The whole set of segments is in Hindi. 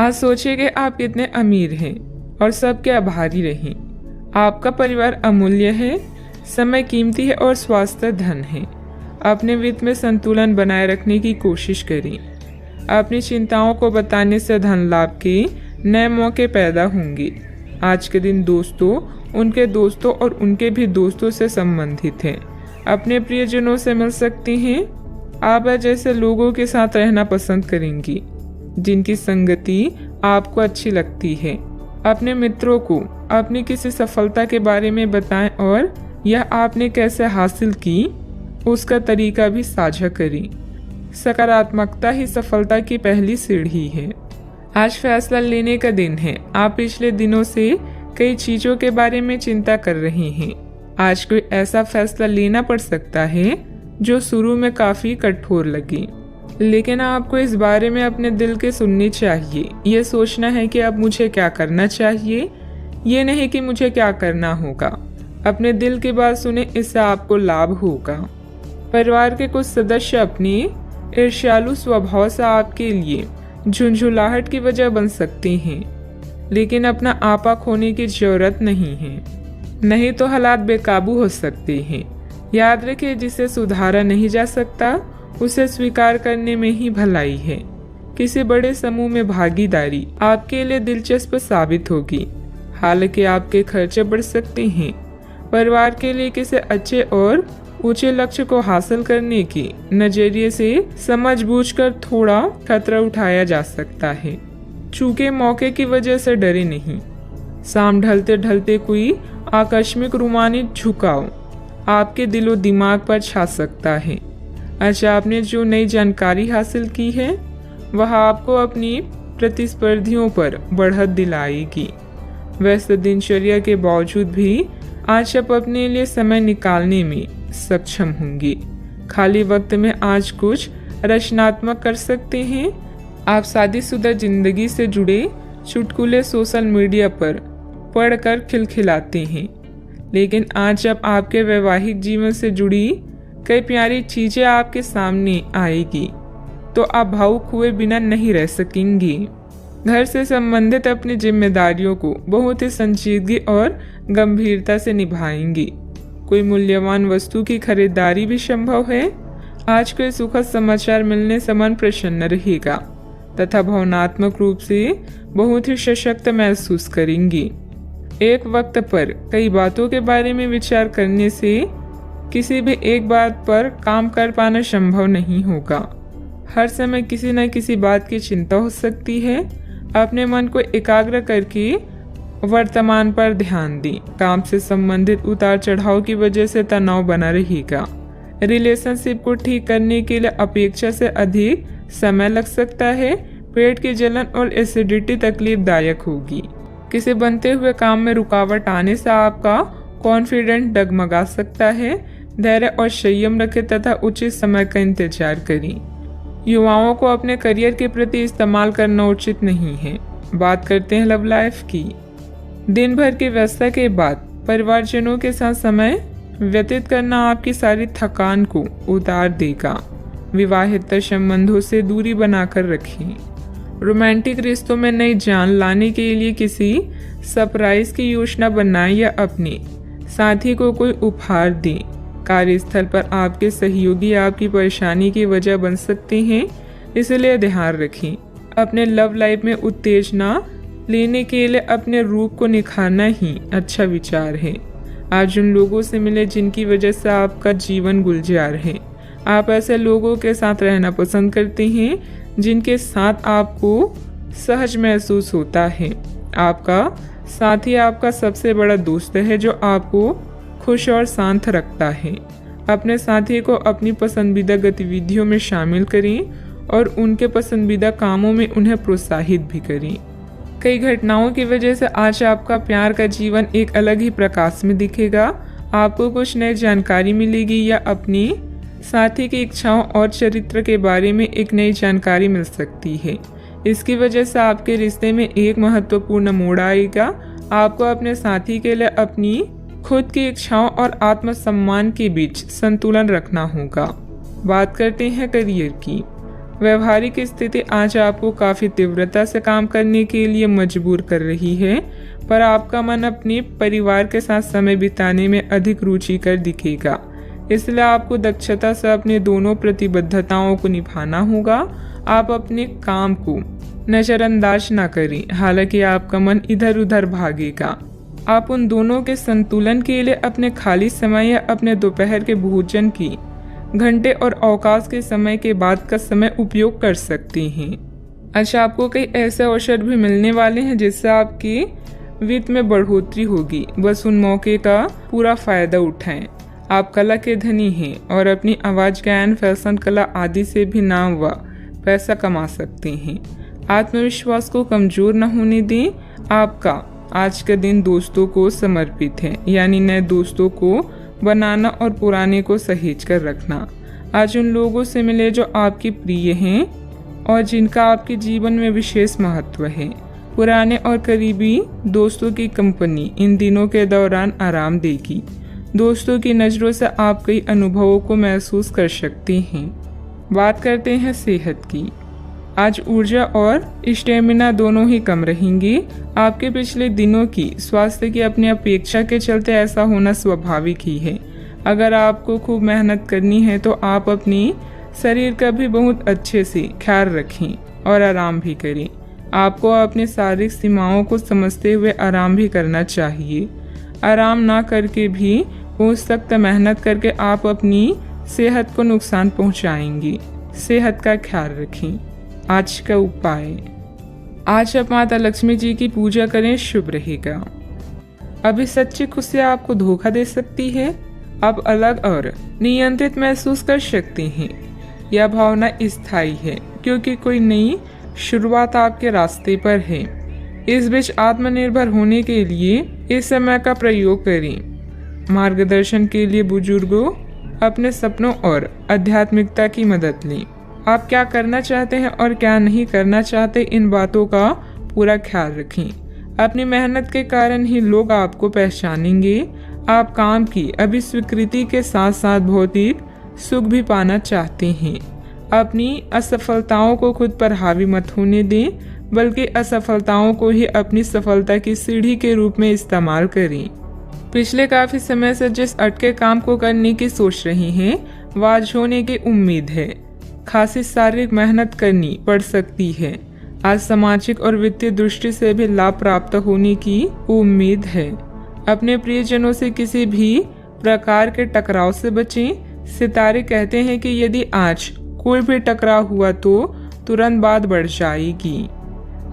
आज सोचिए कि आप कितने अमीर हैं और सबके आभारी रहें। आपका परिवार अमूल्य है, समय कीमती है और स्वास्थ्य धन है। अपने वित्त में संतुलन बनाए रखने की कोशिश करें। अपनी चिंताओं को बताने से धन लाभ के नए मौके पैदा होंगे। आज के दिन दोस्तों, उनके दोस्तों और उनके भी दोस्तों से संबंधित हैं। अपने प्रियजनों से मिल सकती हैं। आप जैसे लोगों के साथ रहना पसंद करेंगी जिनकी संगति आपको अच्छी लगती है। अपने मित्रों को अपनी किसी सफलता के बारे में बताएं और यह आपने कैसे हासिल की उसका तरीका भी साझा करें। सकारात्मकता ही सफलता की पहली सीढ़ी है। आज फैसला लेने का दिन है। आप पिछले दिनों से कई चीजों के बारे में चिंता कर रहे हैं। आज कोई ऐसा फैसला लेना पड़ सकता है जो शुरू में काफी कठोर लगे, लेकिन आपको इस बारे में अपने दिल के सुननी चाहिए। ये सोचना है कि अब मुझे क्या करना चाहिए, ये नहीं कि मुझे क्या करना होगा। अपने दिल की बात सुने, इससे आपको लाभ होगा। परिवार के कुछ सदस्य अपनी ईर्ष्यालु स्वभाव से आपके लिए झुंझुलाहट की वजह बन सकते हैं, लेकिन अपना आपा खोने की जरूरत नहीं है, नहीं तो हालात बेकाबू हो सकते हैं। याद रखिए, जिसे सुधारा नहीं जा सकता उसे स्वीकार करने में ही भलाई है। किसी बड़े समूह में भागीदारी आपके लिए दिलचस्प साबित होगी, हालांकि आपके खर्चे बढ़ सकते हैं। परिवार के लिए किसी अच्छे और ऊंचे लक्ष्य को हासिल करने के नजरिए से समझबूझकर थोड़ा खतरा उठाया जा सकता है। चूंकि मौके की वजह से डरे नहीं। शाम ढलते ढलते कोई आकस्मिक रोमांचित झुकाव आपके दिलो दिमाग पर छा सकता है। अच्छा, आपने जो नई जानकारी हासिल की है वह आपको अपनी प्रतिस्पर्धियों पर बढ़त दिलाएगी। व्यस्त दिनचर्या के बावजूद भी आज आप अपने लिए समय निकालने में सक्षम होंगे। खाली वक्त में आज कुछ रचनात्मक कर सकते हैं। आप शादीशुदा जिंदगी से जुड़े चुटकुले सोशल मीडिया पर पढ़कर खिलखिलाते हैं, लेकिन आज जब आपके वैवाहिक जीवन से जुड़ी कई प्यारी चीजें आपके सामने आएगी तो आप भावुक हुए बिना नहीं रह सकेंगे। घर से संबंधित अपनी जिम्मेदारियों को बहुत ही संजीदगी और गंभीरता से निभाएंगे। कोई मूल्यवान वस्तु की खरीदारी भी संभव है। आज कोई सुखद समाचार मिलने से मन प्रसन्न रहेगा तथा भावनात्मक रूप से बहुत ही सशक्त महसूस करेंगे। एक वक्त पर कई बातों के बारे में विचार करने से किसी भी एक बात पर काम कर पाना संभव नहीं होगा। हर समय किसी न किसी बात की चिंता हो सकती है। अपने मन को एकाग्र करके वर्तमान पर ध्यान दें। काम से संबंधित उतार चढ़ाव की वजह से तनाव बना रहेगा। रिलेशनशिप को ठीक करने के लिए अपेक्षा से अधिक समय लग सकता है। पेट की जलन और एसिडिटी तकलीफदायक होगी। किसी बनते हुए काम में रुकावट आने से आपका कॉन्फिडेंस डगमगा सकता है। धैर्य और संयम रखें तथा उचित समय का इंतजार करें। युवाओं को अपने करियर के प्रति इस्तेमाल करना उचित नहीं है। बात करते हैं लव लाइफ की। दिन भर की व्यस्तता के बाद परिवारजनों के साथ समय व्यतीत करना आपकी सारी थकान को उतार देगा। विवाहित संबंधों से दूरी बनाकर रखें। रोमांटिक रिश्तों में नई जान लाने के लिए किसी सरप्राइज की योजना बनाएं या अपने साथी को कोई उपहार दें। कार्यस्थल पर आपके सहयोगी आपकी परेशानी की वजह बन सकते हैं, इसलिए ध्यान रखें। अपने लव लाइफ में उत्तेजना लेने के लिए अपने रूप को निखारना ही अच्छा विचार है। आज उन लोगों से मिले जिनकी वजह से आपका जीवन गुलजार है। आप ऐसे लोगों के साथ रहना पसंद करते हैं जिनके साथ आपको सहज महसूस होता है। आपका साथी आपका सबसे बड़ा दोस्त है जो आपको खुश और शांत रखता है। अपने साथी को अपनी पसंदीदा गतिविधियों में शामिल करें और उनके पसंदीदा कामों में उन्हें प्रोत्साहित भी करें। कई घटनाओं की वजह से आज आपका प्यार का जीवन एक अलग ही प्रकाश में दिखेगा। आपको कुछ नई जानकारी मिलेगी या अपनी साथी की इच्छाओं और चरित्र के बारे में एक नई जानकारी मिल सकती है। इसकी वजह से आपके रिश्ते में एक महत्वपूर्ण मोड़ आएगा। आपको अपने साथी के लिए अपनी खुद की इच्छाओं और आत्मसम्मान के बीच संतुलन रखना होगा। बात करते हैं करियर की। व्यवहारिक स्थिति आज आपको काफ़ी तीव्रता से काम करने के लिए मजबूर कर रही है, पर आपका मन अपने परिवार के साथ समय बिताने में अधिक रुचिकर दिखेगा। इसलिए आपको दक्षता से अपने दोनों प्रतिबद्धताओं को निभाना होगा। आप अपने काम को नज़रअंदाज ना करें, हालांकि आपका मन इधर उधर भागेगा। आप उन दोनों के संतुलन के लिए अपने खाली समय या अपने दोपहर के भोजन की घंटे और अवकाश के समय के बाद का समय उपयोग कर सकते हैं। अच्छा, आपको कई ऐसे अवसर भी मिलने वाले हैं जिससे आपकी वित्त में बढ़ोतरी होगी। बस उन मौके का पूरा फायदा उठाएं। आप कला के धनी हैं और अपनी आवाज़, गायन, फैशन, कला आदि से भी नाम व पैसा कमा सकते हैं। आत्मविश्वास को कमज़ोर न होने दें। आपका आज का दिन दोस्तों को समर्पित है, यानी नए दोस्तों को बनाना और पुराने को सहेज कर रखना। आज उन लोगों से मिले जो आपके प्रिय हैं और जिनका आपके जीवन में विशेष महत्व है। पुराने और करीबी दोस्तों की कंपनी इन दिनों के दौरान आराम देगी। दोस्तों की नज़रों से आप कई अनुभवों को महसूस कर सकते हैं। बात करते हैं सेहत की। आज ऊर्जा और स्टेमिना दोनों ही कम रहेंगी। आपके पिछले दिनों की स्वास्थ्य की अपनी अपेक्षा के चलते ऐसा होना स्वाभाविक ही है। अगर आपको खूब मेहनत करनी है तो आप अपनी शरीर का भी बहुत अच्छे से ख्याल रखें और आराम भी करें। आपको अपनी शारीरिक सीमाओं को समझते हुए आराम भी करना चाहिए। आराम ना करके भी बहुत सख्त मेहनत करके आप अपनी सेहत को नुकसान पहुंचाएंगे। सेहत का ख्याल रखें। आज का उपाय, आज आप माता लक्ष्मी जी की पूजा करें, शुभ रहेगा। अभी सच्ची खुशी आपको धोखा दे सकती है। आप अलग और नियंत्रित महसूस कर सकते हैं। यह भावना स्थायी है क्योंकि कोई नई शुरुआत आपके रास्ते पर है। इस बीच आत्मनिर्भर होने के लिए इस समय का प्रयोग करें। मार्गदर्शन के लिए बुजुर्गों, अपने सपनों और आध्यात्मिकता की मदद लें। आप क्या करना चाहते हैं और क्या नहीं करना चाहते, इन बातों का पूरा ख्याल रखें। अपनी मेहनत के कारण ही लोग आपको पहचानेंगे। आप काम की अभी स्वीकृति के साथ साथ भौतिक सुख भी पाना चाहते हैं। अपनी असफलताओं को खुद पर हावी मत होने दें, बल्कि असफलताओं को ही अपनी सफलता की सीढ़ी के रूप में इस्तेमाल करें। पिछले काफ़ी समय से जिस अटके काम को करने की सोच रही हैं, वह आज होने की उम्मीद है। खासी शारीरिक मेहनत करनी पड़ सकती है। आज सामाजिक और वित्तीय दृष्टि से भी लाभ प्राप्त होने की उम्मीद है। अपने प्रियजनों से किसी भी प्रकार के टकराव से बचें। सितारे कहते हैं कि यदि आज कोई भी टकराव हुआ तो तुरंत बात बढ़ जाएगी।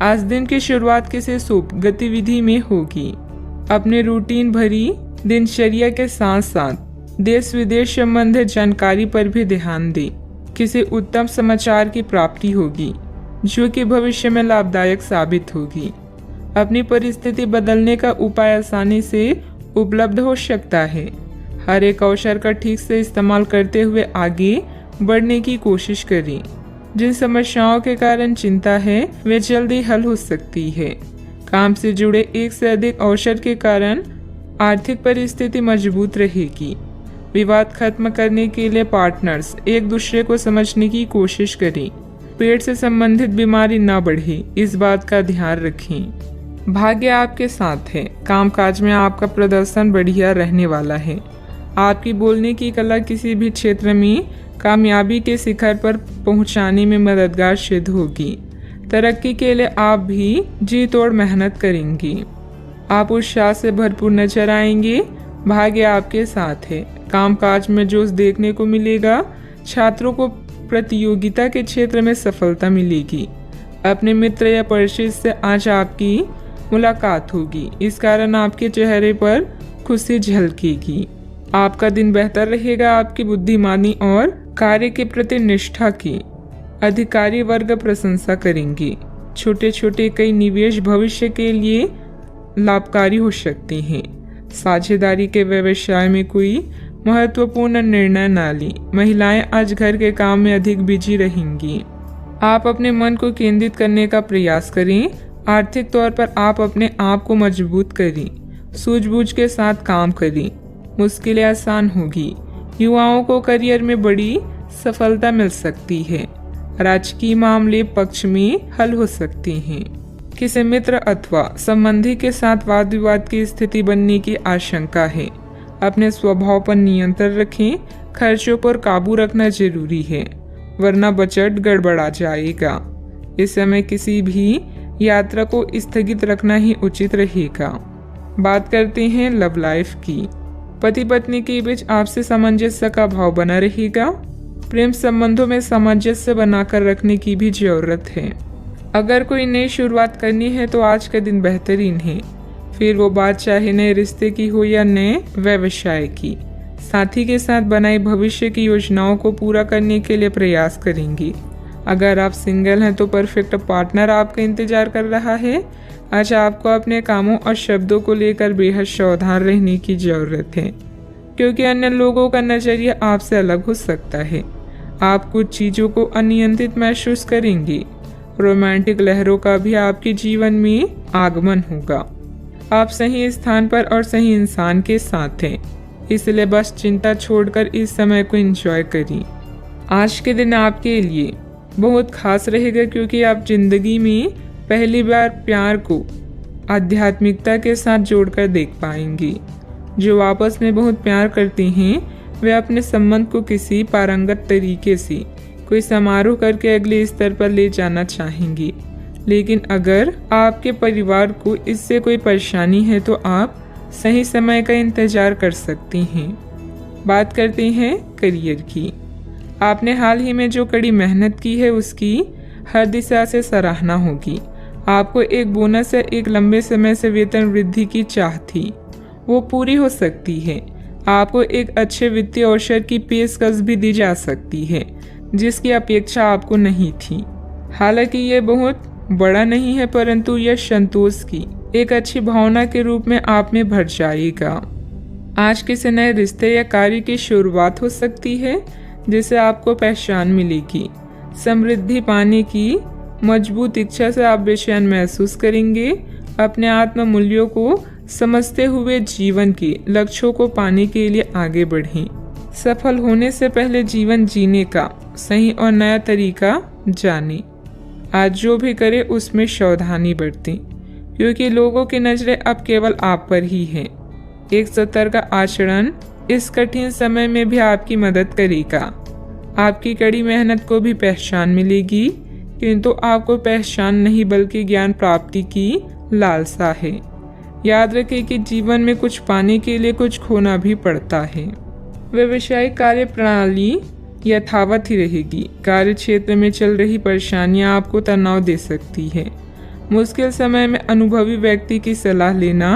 आज दिन की शुरुआत किसी शुभ गतिविधि में होगी। अपने रूटीन भरी दिनचर्या के साथ साथ देश विदेश संबंधित जानकारी पर भी ध्यान दें। किसी उत्तम समाचार की प्राप्ति होगी जो कि भविष्य में लाभदायक साबित होगी। अपनी परिस्थिति बदलने का उपाय आसानी से उपलब्ध हो सकता है। हर एक अवसर का ठीक से इस्तेमाल करते हुए आगे बढ़ने की कोशिश करें। जिन समस्याओं के कारण चिंता है वे जल्दी हल हो सकती है। काम से जुड़े एक से अधिक अवसर के कारण आर्थिक परिस्थिति मजबूत रहेगी। विवाद खत्म करने के लिए पार्टनर्स एक दूसरे को समझने की कोशिश करें। पेट से संबंधित बीमारी न बढ़े, इस बात का ध्यान रखें। भाग्य आपके साथ है। कामकाज में आपका प्रदर्शन बढ़िया रहने वाला है। आपकी बोलने की कला किसी भी क्षेत्र में कामयाबी के शिखर पर पहुंचाने में मददगार सिद्ध होगी। तरक्की के लिए आप भी जी तोड़ मेहनत करेंगी। आप उत्साह से भरपूर नजर आएंगे। भाग्य आपके साथ है। कामकाज में जोश देखने को मिलेगा। छात्रों को प्रतियोगिता के क्षेत्र में सफलता मिलेगी। अपने मित्र या परिचित से आज आपकी मुलाकात होगी। इस कारण आपके चेहरे पर खुशी झलकेगी। आपका दिन बेहतर रहेगा। आपकी बुद्धिमानी और कार्य के प्रति निष्ठा की अधिकारी वर्ग प्रशंसा करेंगे। छोटे छोटे कई निवेश भविष्य के लिए लाभकारी हो सकते हैं। साझेदारी के व्यवसाय में कोई महत्वपूर्ण निर्णय न लें। महिलाएं आज घर के काम में अधिक बिजी रहेंगी। आप अपने मन को केंद्रित करने का प्रयास करें। आर्थिक तौर पर आप अपने आप को मजबूत करें। सूझबूझ के साथ काम करें। मुश्किलें आसान होगी। युवाओं को करियर में बड़ी सफलता मिल सकती है। राजकीय मामले पक्ष में हल हो सकते हैं। किसी मित्र अथवा संबंधी के साथ वाद विवाद की स्थिति बनने की आशंका है। अपने स्वभाव पर नियंत्रण रखें। खर्चों पर काबू रखना जरूरी है, वरना बजट गड़बड़ा जाएगा। इस समय किसी भी यात्रा को स्थगित रखना ही उचित रहेगा। बात करते हैं लव लाइफ की। पति पत्नी के बीच आपसी सामंजस्य का भाव बना रहेगा। प्रेम संबंधों में सामंजस्य बनाकर रखने की भी जरूरत है। अगर कोई नई शुरुआत करनी है तो आज का दिन बेहतरीन है, फिर वो बात चाहे नए रिश्ते की हो या नए व्यवसाय की। साथी के साथ बनाई भविष्य की योजनाओं को पूरा करने के लिए प्रयास करेंगे। अगर आप सिंगल हैं तो परफेक्ट पार्टनर आपका इंतजार कर रहा है। आज आपको अपने कामों और शब्दों को लेकर बेहद सावधान रहने की जरूरत है, क्योंकि अन्य लोगों का नजरिया आपसे अलग हो सकता है। आप कुछ चीज़ों को अनियंत्रित महसूस करेंगे। रोमांटिक लहरों का भी आपके जीवन में आगमन होगा। आप सही स्थान पर और सही इंसान के साथ हैं, इसलिए बस चिंता छोड़कर इस समय को एंजॉय करिए। आज के दिन आपके लिए बहुत खास रहेगा, क्योंकि आप जिंदगी में पहली बार प्यार को आध्यात्मिकता के साथ जोड़कर देख पाएंगे। जो आपस में बहुत प्यार करते हैं वे अपने संबंध को किसी पारंगत तरीके से कोई समारोह करके अगले स्तर पर ले जाना चाहेंगे। लेकिन अगर आपके परिवार को इससे कोई परेशानी है तो आप सही समय का इंतजार कर सकते हैं। बात करते हैं करियर की। आपने हाल ही में जो कड़ी मेहनत की है उसकी हर दिशा से सराहना होगी। आपको एक बोनस या एक लंबे समय से वेतन वृद्धि की चाह थी, वो पूरी हो सकती है। आपको एक अच्छे वित्तीय अवसर की पेशकश भी दी जा सकती है, जिसकी अपेक्षा आपको नहीं थी। हालांकि ये बहुत बड़ा नहीं है, परंतु यह संतोष की एक अच्छी भावना के रूप में आप में भर जाएगा। आज किसी नए रिश्ते या कार्य की शुरुआत हो सकती है, जिसे आपको पहचान मिलेगी। समृद्धि पाने की मजबूत इच्छा से आप बेचैन महसूस करेंगे। अपने आत्म मूल्यों को समझते हुए जीवन के लक्ष्यों को पाने के लिए आगे बढ़ें। सफल होने से पहले जीवन जीने का सही और नया तरीका जानें। आज जो भी करें उसमें सावधानी बरतें, क्योंकि लोगों की नजरें अब केवल आप पर ही हैं। एक सतर्क आचरण इस कठिन समय में भी आपकी मदद करेगा। आपकी कड़ी मेहनत को भी पहचान मिलेगी, किंतु आपको पहचान नहीं बल्कि ज्ञान प्राप्ति की लालसा है। याद रखें कि जीवन में कुछ पाने के लिए कुछ खोना भी पड़ता है। व्यवसायिक कार्य प्रणाली यथावत ही रहेगी। कार्य क्षेत्र में चल रही परेशानियां आपको तनाव दे सकती है। मुश्किल समय में अनुभवी व्यक्ति की सलाह लेना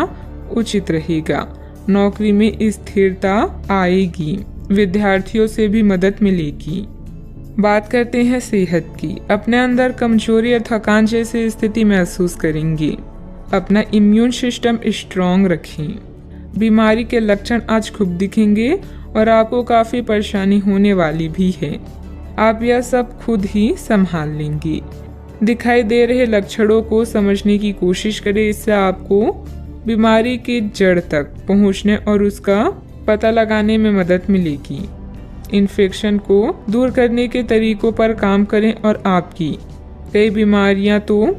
उचित रहेगा। नौकरी में स्थिरता आएगी। विद्यार्थियों से भी मदद मिलेगी। बात करते हैं सेहत की। अपने अंदर कमजोरी और थकान जैसी स्थिति महसूस करेंगे। अपना इम्यून सिस्टम स्ट्रॉन्ग रखें। बीमारी के लक्षण आज खूब दिखेंगे और आपको काफ़ी परेशानी होने वाली भी है। आप यह सब खुद ही संभाल लेंगे। दिखाई दे रहे लक्षणों को समझने की कोशिश करें, इससे आपको बीमारी की जड़ तक पहुंचने और उसका पता लगाने में मदद मिलेगी। इन्फेक्शन को दूर करने के तरीकों पर काम करें और आपकी कई बीमारियां तो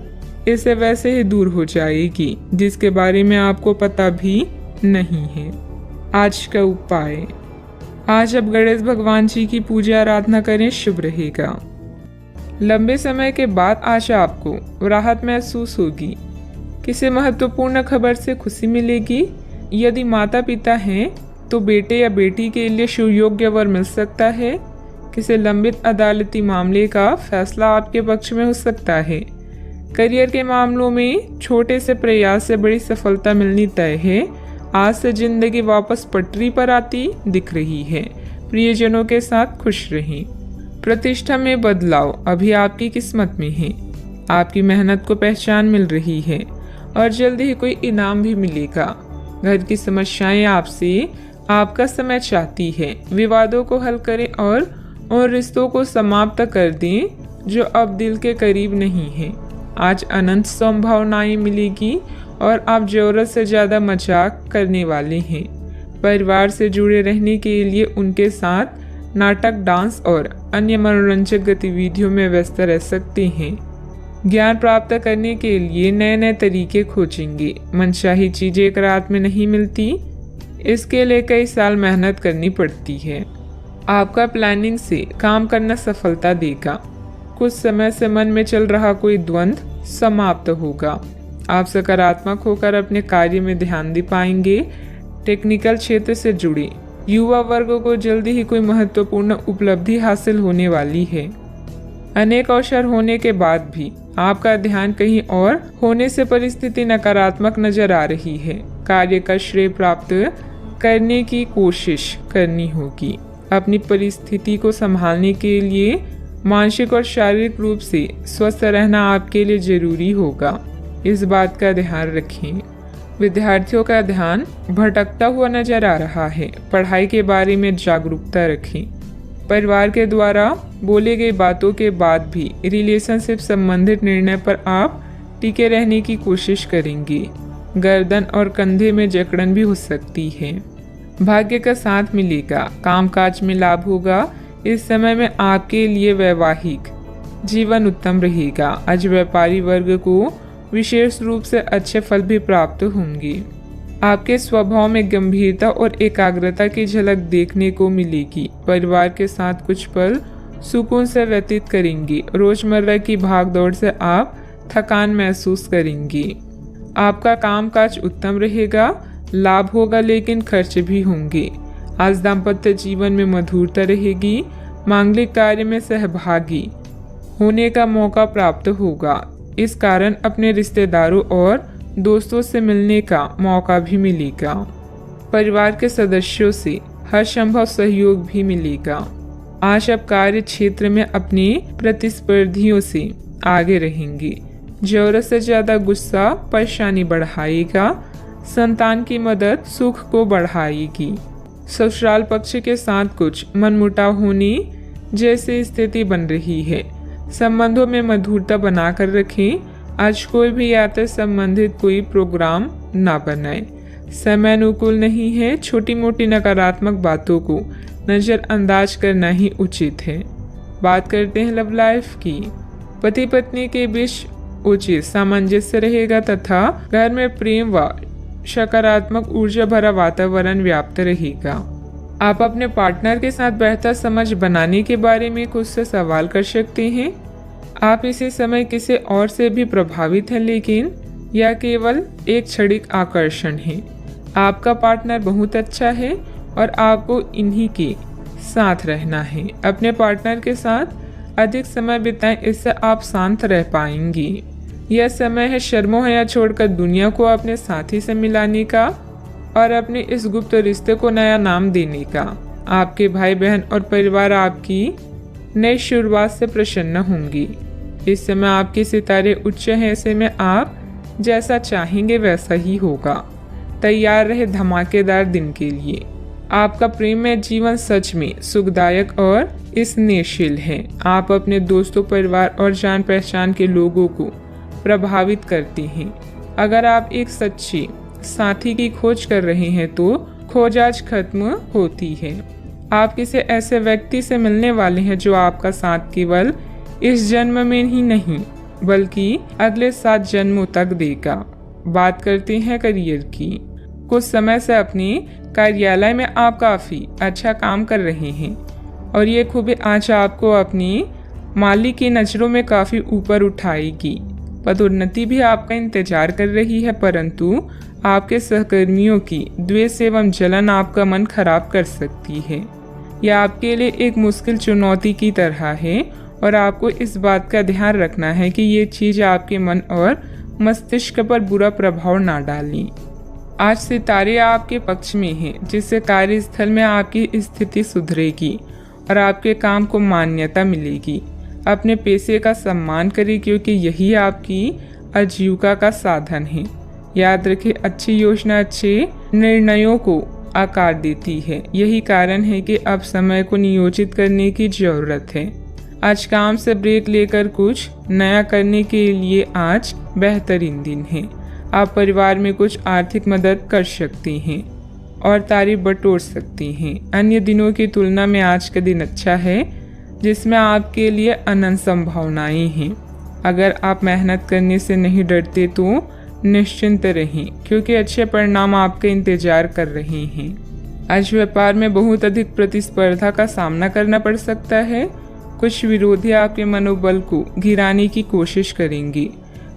इससे वैसे ही दूर हो जाएगी, जिसके बारे में आपको पता भी नहीं है। आज का उपाय, आज आप गणेश भगवान जी की पूजा आराधना करें, शुभ रहेगा। लंबे समय के बाद आज आपको राहत महसूस होगी। किसी महत्वपूर्ण खबर से खुशी मिलेगी। यदि माता पिता हैं तो बेटे या बेटी के लिए सुयोग्य वर मिल सकता है। किसी लंबित अदालती मामले का फैसला आपके पक्ष में हो सकता है। करियर के मामलों में छोटे से प्रयास से बड़ी सफलता मिलनी तय है। आज से जिंदगी वापस पटरी पर आती दिख रही है। प्रियजनों के साथ खुश रहें। प्रतिष्ठा में बदलाव अभी आपकी किस्मत में है। आपकी मेहनत को पहचान मिल रही है और जल्दी ही कोई इनाम भी मिलेगा। घर की समस्याएं आपसे आपका समय चाहती है। विवादों को हल करें और उन रिश्तों को समाप्त कर दें जो अब दिल के करीब नहीं है। आज अनंत संभावनाएं मिलेगी और आप जरूरत से ज़्यादा मजाक करने वाले हैं। परिवार से जुड़े रहने के लिए उनके साथ नाटक, डांस और अन्य मनोरंजक गतिविधियों में व्यस्त रह सकते हैं। ज्ञान प्राप्त करने के लिए नए नए तरीके खोजेंगे। मनचाही चीजें एक रात में नहीं मिलती, इसके लिए कई साल मेहनत करनी पड़ती है। आपका प्लानिंग से काम करना सफलता देगा। कुछ समय से मन में चल रहा कोई द्वंद्व समाप्त होगा। आप सकारात्मक होकर अपने कार्य में ध्यान दे पाएंगे। टेक्निकल क्षेत्र से जुड़े युवा वर्ग को जल्दी ही कोई महत्वपूर्ण उपलब्धि हासिल होने वाली है। अनेक अवसर होने के बाद भी आपका ध्यान कहीं और होने से परिस्थिति नकारात्मक नजर आ रही है। कार्य का श्रेय प्राप्त करने की कोशिश करनी होगी। अपनी परिस्थिति को संभालने के लिए मानसिक और शारीरिक रूप से स्वस्थ रहना आपके लिए जरूरी होगा। इस बात का ध्यान रखें। विद्यार्थियों का ध्यान भटकता हुआ नजर आ रहा है। पढ़ाई के बारे में जागरूकता रखें। परिवार के द्वारा बोले गई बातों के बाद भी रिलेशनशिप संबंधित निर्णय पर आप टिके रहने की कोशिश करेंगे। गर्दन और कंधे में जकड़न भी हो सकती है। भाग्य का साथ मिलेगा। कामकाज में लाभ होगा। इस समय में आपके लिए वैवाहिक जीवन उत्तम रहेगा। आज व्यापारी वर्ग को विशेष रूप से अच्छे फल भी प्राप्त होंगे। आपके स्वभाव में गंभीरता और एकाग्रता की झलक देखने को मिलेगी। परिवार के साथ कुछ पल सुकून से व्यतीत करेंगे। रोजमर्रा की भागदौड़ से आप थकान महसूस करेंगे। आपका कामकाज उत्तम रहेगा। लाभ होगा लेकिन खर्च भी होंगे। आज दाम्पत्य जीवन में मधुरता रहेगी। मांगलिक कार्य में सहभागी होने का मौका प्राप्त होगा। इस कारण अपने रिश्तेदारों और दोस्तों से मिलने का मौका भी मिलेगा। परिवार के सदस्यों से हर संभव सहयोग भी मिलेगा। आज आप कार्य क्षेत्र में अपने प्रतिस्पर्धियों से आगे रहेंगे। जरूरत से ज्यादा गुस्सा परेशानी बढ़ाएगा। संतान की मदद सुख को बढ़ाएगी। ससुराल पक्ष के साथ कुछ मनमुटाव होने जैसी स्थिति बन रही है। संबंधों में मधुरता बनाकर रखें। आज कोई भी यात्रा संबंधित कोई प्रोग्राम ना बनाए। समय अनुकूल नहीं है। छोटी मोटी नकारात्मक बातों को नजरअंदाज करना ही उचित है। बात करते हैं लव लाइफ की। पति पत्नी के बीच उचित सामंजस्य रहेगा तथा घर में प्रेम व सकारात्मक ऊर्जा भरा वातावरण व्याप्त रहेगा। आप अपने पार्टनर के साथ बेहतर समझ बनाने के बारे में कुछ से सवाल कर सकते हैं। आप इसी समय किसी और से भी प्रभावित हैं, लेकिन यह केवल एक क्षणिक आकर्षण है। आपका पार्टनर बहुत अच्छा है और आपको इन्हीं के साथ रहना है। अपने पार्टनर के साथ अधिक समय बिताएं, इससे आप शांत रह पाएंगे। यह समय है शर्मों या छोड़कर दुनिया को अपने साथी से मिलाने का और अपने इस गुप्त रिश्ते को नया नाम देने का। आपके भाई बहन और परिवार आपकी नई शुरुआत से प्रसन्न होंगे। इस समय आपके सितारे उच्च हैं, ऐसे में आप जैसा चाहेंगे वैसा ही होगा। तैयार रहे धमाकेदार दिन के लिए। आपका प्रेममय जीवन सच में सुखदायक और स्नेहशील है। आप अपने दोस्तों, परिवार और जान पहचान के लोगों को प्रभावित करते हैं। अगर आप एक सच्चे साथी की खोज कर रहे हैं तो खोज आज खत्म होती है। आप किसी ऐसे व्यक्ति से मिलने वाले हैं जो आपका साथ केवल इस जन्म में ही नहीं बल्कि अगले 7 जन्मों तक देगा। बात करते हैं करियर की। कुछ समय से अपने कार्यालय में आप काफी अच्छा काम कर रहे हैं और ये खूबी आज आपको अपनी मालिक की नजरों में काफी ऊपर उठाएगी। पदोन्नति भी आपका इंतजार कर रही है, परंतु आपके सहकर्मियों की द्वेष एवं जलन आपका मन खराब कर सकती है। यह आपके लिए एक मुश्किल चुनौती की तरह है और आपको इस बात का ध्यान रखना है कि ये चीज आपके मन और मस्तिष्क पर बुरा प्रभाव ना डालें। आज सितारे आपके पक्ष में हैं, जिससे कार्यस्थल में आपकी स्थिति सुधरेगी और आपके काम को मान्यता मिलेगी। अपने पेशे का सम्मान करें क्योंकि यही आपकी आजीविका का साधन है। याद रखें, अच्छी योजना अच्छे निर्णयों को आकार देती है। यही कारण है कि अब समय को नियोजित करने की जरूरत है। आज काम से ब्रेक लेकर कुछ नया करने के लिए आज बेहतरीन दिन है। आप परिवार में कुछ आर्थिक मदद कर सकते हैं और तारीफ बटोर सकते हैं। अन्य दिनों की तुलना में आज का दिन अच्छा है। जिसमें आपके लिए अनंत संभावनाएं हैं। अगर आप मेहनत करने से नहीं डरते तो निश्चिंत रहें, क्योंकि अच्छे परिणाम आपका इंतजार कर रहे हैं। आज व्यापार में बहुत अधिक प्रतिस्पर्धा का सामना करना पड़ सकता है। कुछ विरोधी आपके मनोबल को गिराने की कोशिश करेंगे,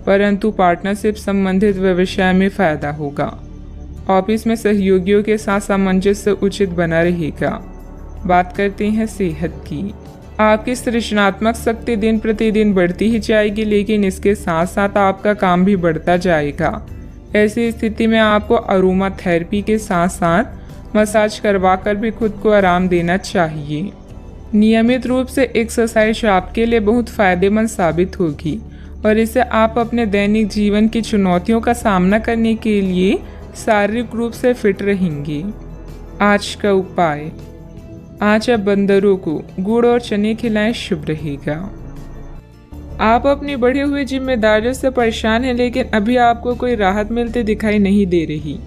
परंतु पार्टनरशिप संबंधित व्यवसाय में फायदा होगा। ऑफिस में सहयोगियों के साथ सामंजस्य उचित बना रहेगा। बात करते हैं सेहत की। आपकी सृजनात्मक शक्ति दिन प्रतिदिन बढ़ती ही जाएगी, लेकिन इसके साथ साथ आपका काम भी बढ़ता जाएगा। ऐसी स्थिति में आपको अरोमा थेरेपी के साथ साथ मसाज करवाकर भी खुद को आराम देना चाहिए। नियमित रूप से एक्सरसाइज आपके लिए बहुत फायदेमंद साबित होगी और इससे आप अपने दैनिक जीवन की चुनौतियों का सामना करने के लिए शारीरिक रूप से फिट रहेंगे। आज का उपाय, आज आप बंदरों को गुड़ और चने खिलाएं, शुभ रहेगा। आप अपनी बढ़ी हुई जिम्मेदारियों से परेशान हैं, लेकिन अभी आपको कोई राहत मिलती दिखाई नहीं दे रही।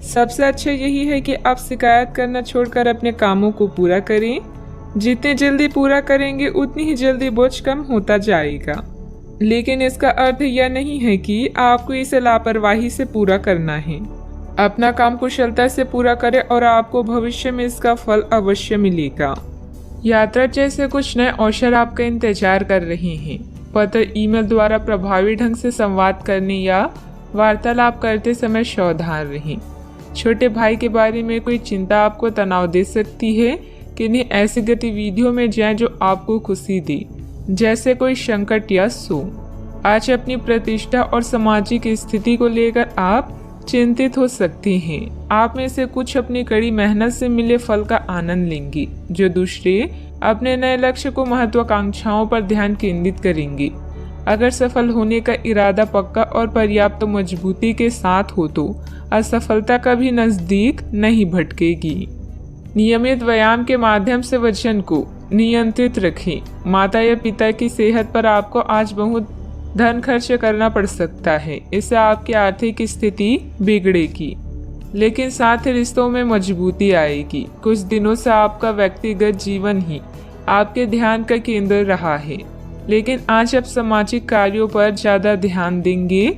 सबसे अच्छा यही है कि आप शिकायत करना छोड़कर अपने कामों को पूरा करें। जितने जल्दी पूरा करेंगे उतनी ही जल्दी बोझ कम होता जाएगा, लेकिन इसका अर्थ यह नहीं है कि आपको इसे लापरवाही से पूरा करना है। अपना काम कुशलता से पूरा करें और आपको भविष्य में इसका फल अवश्य मिलेगा। यात्रा जैसे कुछ नए अवसर आपका इंतजार कर रहे हैं। पत्र, ईमेल द्वारा प्रभावी ढंग से संवाद करने या वार्तालाप करते समय सावधान रहें। छोटे भाई के बारे में कोई चिंता आपको तनाव दे सकती है। किन्हीं ऐसी गतिविधियों में जाएं जो आपको खुशी दे, जैसे कोई संकट या शोक। आज अपनी प्रतिष्ठा और सामाजिक स्थिति को लेकर आप चिंतित हो सकते हैं। आप में से कुछ अपनी कड़ी मेहनत से मिले फल का आनंद लेंगे, जो दूसरे अपने नए लक्ष्य को महत्वाकांक्षाओं पर ध्यान केंद्रित करेंगे। अगर सफल होने का इरादा पक्का और पर्याप्त मजबूती के साथ हो तो असफलता कभी नजदीक नहीं भटकेगी। नियमित व्यायाम के माध्यम से वजन को नियंत्रित रखें। माता या पिता की सेहत पर आपको आज बहुत धन खर्च करना पड़ सकता है। इससे आपकी आर्थिक स्थिति बिगड़ेगी, लेकिन साथ ही रिश्तों में मजबूती आएगी। कुछ दिनों से आपका व्यक्तिगत जीवन ही आपके ध्यान का केंद्र रहा है, लेकिन आज आप सामाजिक कार्यों पर ज़्यादा ध्यान देंगे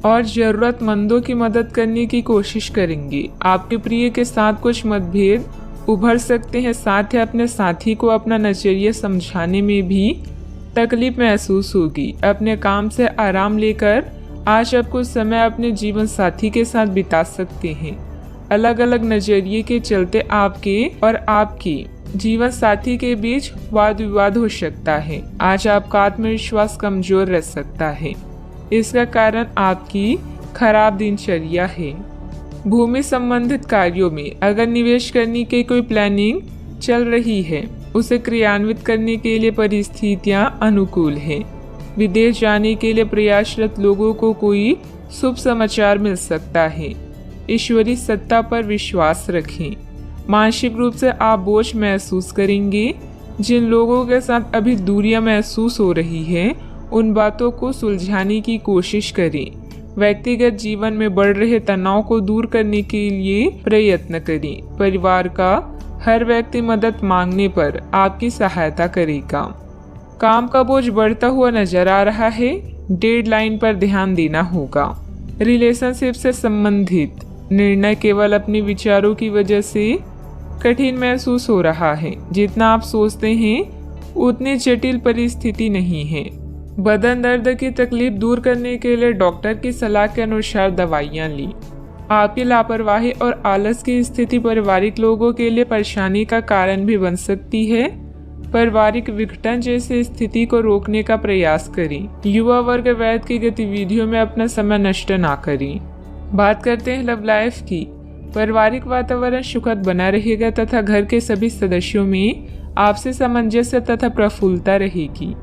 और ज़रूरतमंदों की मदद करने की कोशिश करेंगे। आपके प्रिय के साथ कुछ मतभेद उभर सकते हैं। साथ ही अपने साथी को अपना नजरिया समझाने में भी तकलीफ महसूस होगी। अपने काम से आराम लेकर आज आप कुछ समय अपने जीवन साथी के साथ बिता सकते हैं। अलग अलग नजरिए के चलते आपके और आपकी जीवन साथी के बीच वाद विवाद हो सकता है। आज आपका आत्मविश्वास कमजोर रह सकता है। इसका कारण आपकी खराब दिनचर्या है। भूमि संबंधित कार्यों में अगर निवेश करने की कोई प्लानिंग चल रही है, उसे क्रियान्वित करने के लिए परिस्थितियां अनुकूल हैं। विदेश जाने के लिए प्रयासरत लोगों को कोई शुभ समाचार मिल सकता है। ईश्वरीय सत्ता पर विश्वास रखें। मानसिक रूप से आप बोझ महसूस करेंगे। जिन लोगों के साथ अभी दूरियां महसूस हो रही है, उन बातों को सुलझाने की कोशिश करें। व्यक्तिगत जीवन में बढ़ रहे तनाव को दूर करने के लिए प्रयत्न करें। परिवार का हर व्यक्ति मदद मांगने पर आपकी सहायता करेगा। काम का बोझ बढ़ता हुआ नजर आ रहा है। डेडलाइन पर ध्यान देना होगा। रिलेशनशिप से संबंधित निर्णय केवल अपने विचारों की वजह से कठिन महसूस हो रहा है। जितना आप सोचते हैं उतनी जटिल परिस्थिति नहीं है। बदन दर्द की तकलीफ दूर करने के लिए डॉक्टर की सलाह के अनुसार दवाइयाँ ली। आपकी लापरवाही और आलस की स्थिति पारिवारिक लोगों के लिए परेशानी का कारण भी बन सकती है। पारिवारिक विघटन जैसी स्थिति को रोकने का प्रयास करें। युवा वर्ग वैध की गतिविधियों में अपना समय नष्ट ना करें। बात करते हैं लव लाइफ की। पारिवारिक वातावरण सुखद बना रहेगा तथा घर के सभी सदस्यों में आपसी सामंजस्य तथा प्रफुल्लता रहेगी।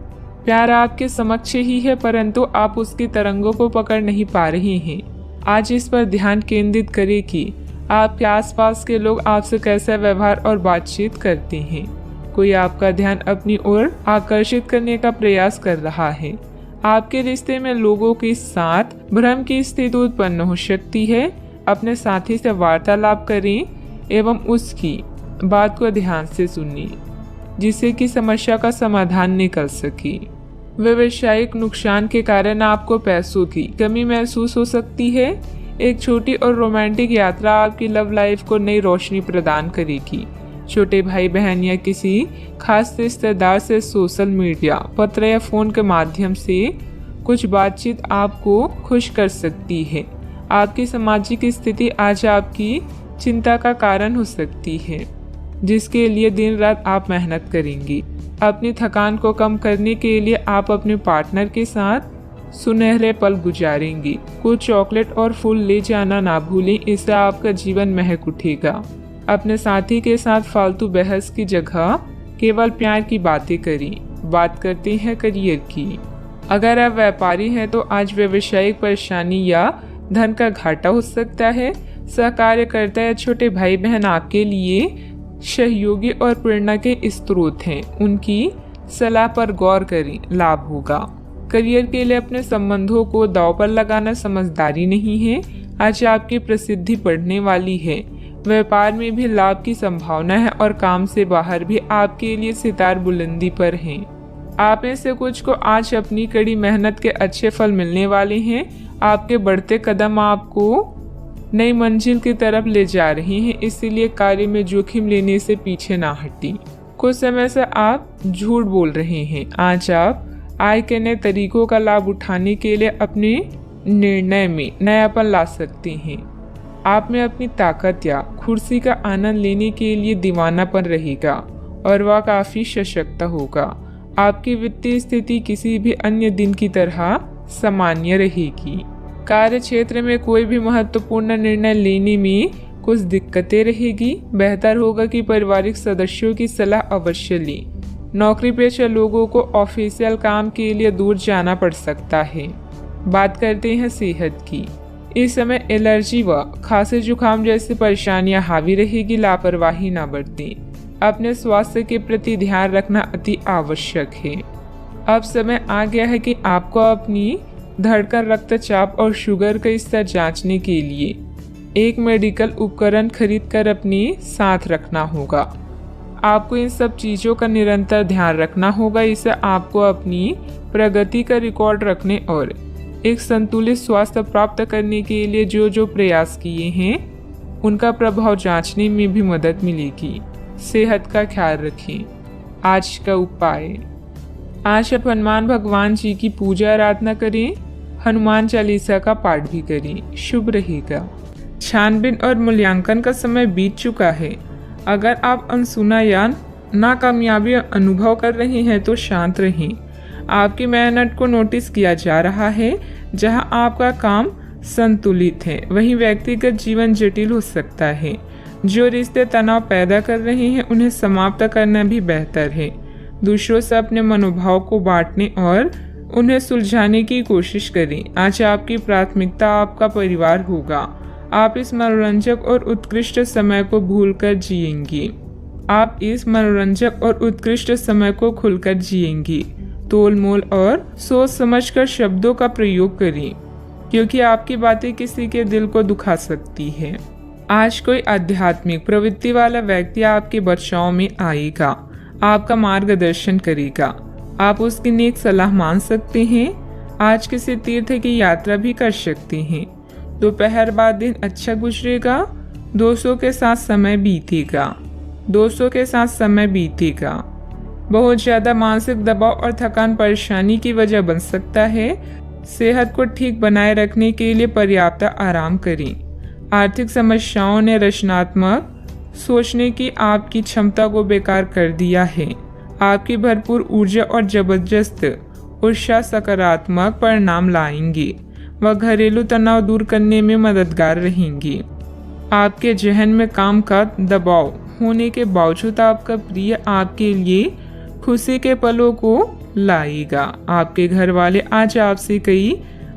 प्यार आपके समक्ष ही है, परंतु आप उसकी तरंगों को पकड़ नहीं पा रहे हैं। आज इस पर ध्यान केंद्रित करें कि आपके आसपास के लोग आपसे कैसा व्यवहार और बातचीत करते हैं। कोई आपका ध्यान अपनी ओर आकर्षित करने का प्रयास कर रहा है। आपके रिश्ते में लोगों के साथ भ्रम की स्थिति उत्पन्न हो सकती है। अपने साथी से वार्तालाप करें एवं उसकी बात को ध्यान से सुनिए। जिससे कि समस्या का समाधान निकल सके। व्यावसायिक नुकसान के कारण आपको पैसों की कमी महसूस हो सकती है। एक छोटी और रोमांटिक यात्रा आपकी लव लाइफ को नई रोशनी प्रदान करेगी। छोटे भाई बहन या किसी खास रिश्तेदार से सोशल मीडिया, पत्र या फोन के माध्यम से कुछ बातचीत आपको खुश कर सकती है। आपकी सामाजिक स्थिति आज आपकी चिंता का कारण हो सकती है, जिसके लिए दिन रात आप मेहनत करेंगी। अपनी थकान को कम करने के लिए आप अपने पार्टनर के साथ सुनहरे पल गुजारेंगी। कुछ चॉकलेट और फूल ले जाना ना भूलें, इससे आपका जीवन महक उठेगा। अपने साथी के साथ फालतू बहस की जगह केवल प्यार की बातें करें। बात करते हैं करियर की। अगर आप व्यापारी हैं तो आज व्यावसायिक परेशानी या धन का घाटा हो सकता है। सहकार्यकर्ता या छोटे भाई बहन आपके लिए सहयोगी और प्रेरणा के स्रोत हैं। उनकी सलाह पर गौर करें, लाभ होगा। करियर के लिए अपने संबंधों को दांव पर लगाना समझदारी नहीं है। आज आपकी प्रसिद्धि बढ़ने वाली है। व्यापार में भी लाभ की संभावना है और काम से बाहर भी आपके लिए सितार बुलंदी पर हैं। आप में से कुछ को आज अपनी कड़ी मेहनत के अच्छे फल मिलने वाले हैं। आपके बढ़ते कदम आपको नई मंजिल की तरफ ले जा रही हैं, इसलिए कार्य में जोखिम लेने से पीछे ना हटी। कुछ समय से आप झूठ बोल रहे हैं। आज आप आय के नए तरीकों का लाभ उठाने के लिए अपने निर्णय में नयापन ला सकते हैं। आप में अपनी ताकत या कुर्सी का आनंद लेने के लिए दीवानापन रहेगा और वह काफी सशक्त होगा। आपकी वित्तीय स्थिति किसी भी अन्य दिन की तरह सामान्य रहेगी। कार्य क्षेत्र में कोई भी महत्वपूर्ण निर्णय लेने में कुछ दिक्कतें रहेगी। बेहतर होगा कि पारिवारिक सदस्यों की सलाह अवश्य लें। नौकरी पेशा लोगों को ऑफिशियल काम के लिए दूर जाना पड़ सकता है। बात करते हैं सेहत की। इस समय एलर्जी व खांसी जुकाम जैसी परेशानियां हावी रहेगी। लापरवाही न बरतें। अपने स्वास्थ्य के प्रति ध्यान रखना अति आवश्यक है। अब समय आ गया है कि आपको अपनी धड़कन, रक्तचाप और शुगर का स्तर जांचने के लिए एक मेडिकल उपकरण खरीद कर अपने साथ रखना होगा। आपको इन सब चीज़ों का निरंतर ध्यान रखना होगा। इससे आपको अपनी प्रगति का रिकॉर्ड रखने और एक संतुलित स्वास्थ्य प्राप्त करने के लिए जो प्रयास किए हैं उनका प्रभाव जांचने में भी मदद मिलेगी। सेहत का ख्याल रखें। आज का उपाय, आज आप हनुमान भगवान जी की पूजा आराधना करें। हनुमान चालीसा का पाठ भी करें, शुभ रहेगा। छानबीन और मूल्यांकन का समय बीत चुका है। अगर आप अनसुना या नाकामयाबी अनुभव कर रहे हैं तो शांत रहें। आपकी मेहनत को नोटिस किया जा रहा है। जहां आपका काम संतुलित है वहीं व्यक्तिगत जीवन जटिल हो सकता है। जो रिश्ते तनाव पैदा कर रहे हैं उन्हें समाप्त करना भी बेहतर है। दूसरों से अपने मनोभाव को बांटने और उन्हें सुलझाने की कोशिश करें। आज आपकी प्राथमिकता आपका परिवार होगा। आप इस मनोरंजक और उत्कृष्ट समय को भूलकर जिएंगी। आप इस मनोरंजक और उत्कृष्ट समय को खुलकर जिएंगी। तोल मोल और सोच समझकर शब्दों का प्रयोग करें, क्योंकि आपकी बातें किसी के दिल को दुखा सकती है। आज कोई आध्यात्मिक प्रवृत्ति वाला व्यक्ति आपके बचाव में आएगा, आपका मार्गदर्शन करेगा। आप उसकी नेक सलाह मान सकते हैं। आज किसी तीर्थ की यात्रा भी कर सकते हैं। दोपहर बाद दिन अच्छा गुजरेगा। दोस्तों के साथ समय बीतेगा। बहुत ज्यादा मानसिक दबाव और थकान परेशानी की वजह बन सकता है। सेहत को ठीक बनाए रखने के लिए पर्याप्त आराम करें। आर्थिक समस्याओं ने रचनात्मक सोचने की आपकी क्षमता को बेकार कर दिया है। आपकी भरपूर ऊर्जा और जबरदस्त उत्साह सकारात्मक परिणाम लाएंगे। वह घरेलू तनाव दूर करने में मददगार रहेंगी। आपके जहन में काम का दबाव होने के बावजूद आपका प्रिय आपके लिए खुशी के पलों को लाएगा। आपके घर वाले आज आपसे कई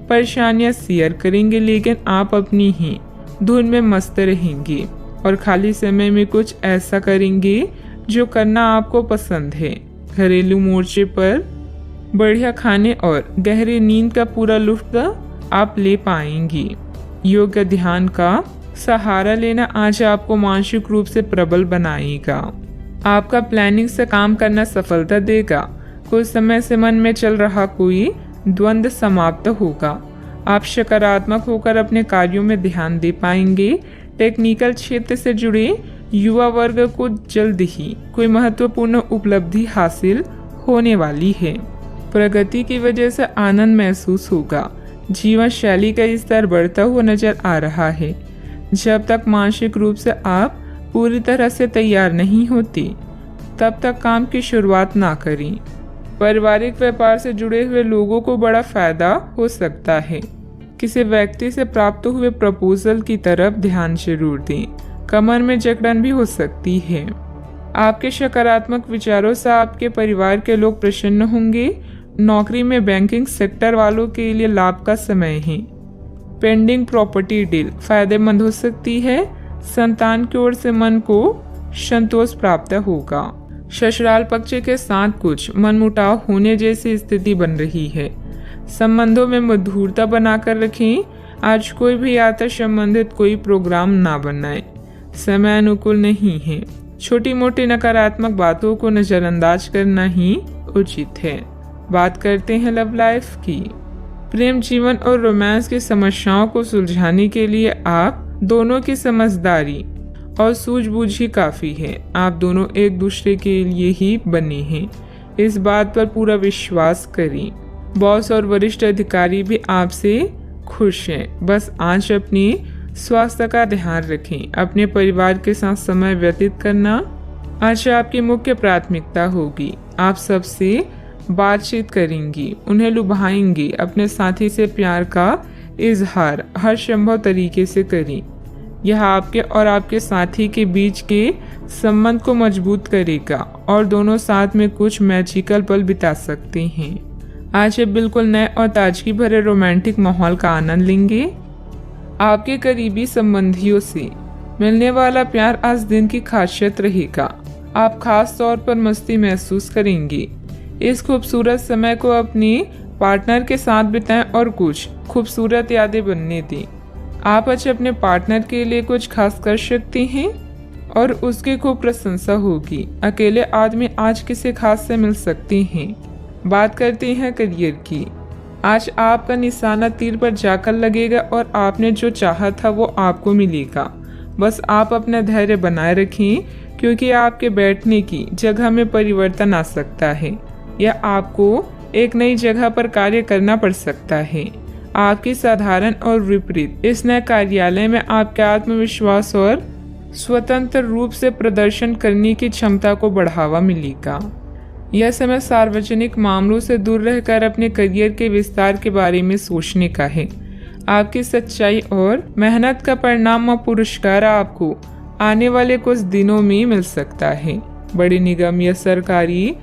परेशानियां शेयर करेंगे, लेकिन आप अपनी ही धुन में मस्त रहेंगे और खाली समय में कुछ ऐसा करेंगे जो करना आपको पसंद है। घरेलू मोर्चे पर बढ़िया खाने और गहरी नींद का पूरा लुत्फ आप ले पाएंगी। योग ध्यान का सहारा लेना आज आपको मानसिक रूप से प्रबल बनाएगा। आपका प्लानिंग से काम करना सफलता देगा। कुछ समय से मन में चल रहा कोई द्वंद्व समाप्त होगा। आप सकारात्मक होकर अपने कार्यों में ध्यान दे पाएंगे। टेक्निकल क्षेत्र से जुड़े युवा वर्ग को जल्द ही कोई महत्वपूर्ण उपलब्धि हासिल होने वाली है। प्रगति की वजह से आनंद महसूस होगा। जीवन शैली का स्तर बढ़ता हुआ नजर आ रहा है। जब तक मानसिक रूप से आप पूरी तरह से तैयार नहीं होती, तब तक काम की शुरुआत ना करें। पारिवारिक व्यापार से जुड़े हुए लोगों को बड़ा फायदा हो सकता है। किसी व्यक्ति से प्राप्त हुए प्रपोजल की तरफ ध्यान जरूर दें। कमर में जकड़न भी हो सकती है। आपके सकारात्मक विचारों से आपके परिवार के लोग प्रसन्न होंगे। नौकरी में बैंकिंग सेक्टर वालों के लिए लाभ का समय है। पेंडिंग प्रॉपर्टी डील फायदेमंद हो सकती है। संतान की ओर से मन को संतोष प्राप्त होगा। ससुराल पक्ष के साथ कुछ मनमुटाव होने जैसी स्थिति बन रही है। संबंधों में मधुरता बनाकर रखें। आज कोई भी यात्रा संबंधित कोई प्रोग्राम ना बनाएं। समय अनुकूल नहीं है। छोटी मोटी नकारात्मक बातों को नजरअंदाज करना ही उचित है। बात करते हैं लव लाइफ की। प्रेम जीवन और रोमांस की समस्याओं को सुलझाने के लिए आप दोनों की समझदारी और सूझबूझ ही काफी है। आप दोनों एक दूसरे के लिए ही बने हैं। इस बात पर पूरा विश्वास करें। बॉस और वरिष्ठ अधिकारी भी आपसे खुश हैं। बस आज अपनी स्वास्थ्य का ध्यान रखें। अपने परिवार के साथ समय व्यतीत करना आज आपकी मुख्य प्राथमिकता होगी। आप सबसे बातचीत करेंगी, उन्हें लुभाएंगी। अपने साथी से प्यार का इजहार हर संभव तरीके से करें। यह आपके और आपके साथी के बीच के संबंध को मजबूत करेगा और दोनों साथ में कुछ मैजिकल पल बिता सकते हैं। आज आप बिल्कुल नए और ताजगी भरे रोमांटिक माहौल का आनंद लेंगे। आपके करीबी संबंधियों से मिलने वाला प्यार आज दिन की खासियत रहेगा। आप खास तौर पर मस्ती महसूस करेंगे। इस खूबसूरत समय को अपने पार्टनर के साथ बिताएं और कुछ खूबसूरत यादें बनने दें। आप आज अपने पार्टनर के लिए कुछ खास कर सकते हैं और उसकी खूब प्रशंसा होगी। अकेले आदमी आज किसी खास से मिल सकते हैं। बात करते हैं करियर की। आज आपका निशाना तीर पर जाकर लगेगा और आपने जो चाहा था वो आपको मिलेगा। बस आप अपना धैर्य बनाए रखें, क्योंकि आपके बैठने की जगह में परिवर्तन आ सकता है या आपको एक नई जगह पर कार्य करना पड़ सकता है। आपकी साधारण और विपरीत इस नए कार्यालय में आपके आत्मविश्वास और स्वतंत्र रूप से प्रदर्शन करने की क्षमता को बढ़ावा मिलेगा। यह समय सार्वजनिक मामलों से दूर रहकर अपने करियर के विस्तार के बारे में सोचने का है। आपकी सच्चाई और मेहनत का परिणाम और पुरस्कार आपको आने वाले कुछ दिनों में मिल सकता है। बड़ी निगम या सरकारी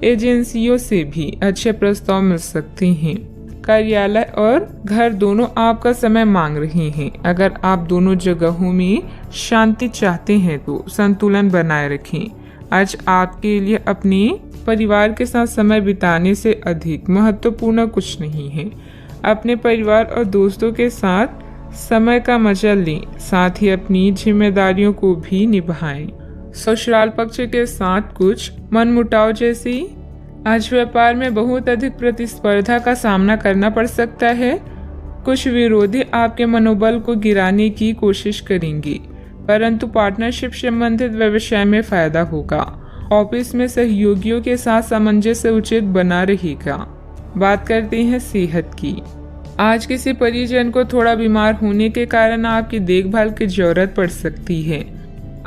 एजेंसियों से भी अच्छे प्रस्ताव मिल सकते हैं। कार्यालय और घर दोनों आपका समय मांग रहे हैं। अगर आप दोनों जगहों में शांति चाहते हैं तो संतुलन बनाए रखें। आज आपके लिए अपने परिवार के साथ समय बिताने से अधिक महत्वपूर्ण कुछ नहीं है। अपने परिवार और दोस्तों के साथ समय का मजा लें, साथ ही अपनी जिम्मेदारियों को भी निभाएं। ससुराल पक्ष के साथ कुछ मनमुटाव जैसी आज व्यापार में बहुत अधिक प्रतिस्पर्धा का सामना करना पड़ सकता है। कुछ विरोधी आपके मनोबल को गिराने की कोशिश करेंगे, परंतु पार्टनरशिप संबंधित व्यवसाय में फायदा होगा। ऑफिस में सहयोगियों के साथ सामंजस्य उचित बना रहेगा। बात करते हैं सेहत की। आज किसी परिजन को थोड़ा बीमार होने के कारण आपकी देखभाल की जरूरत पड़ सकती है।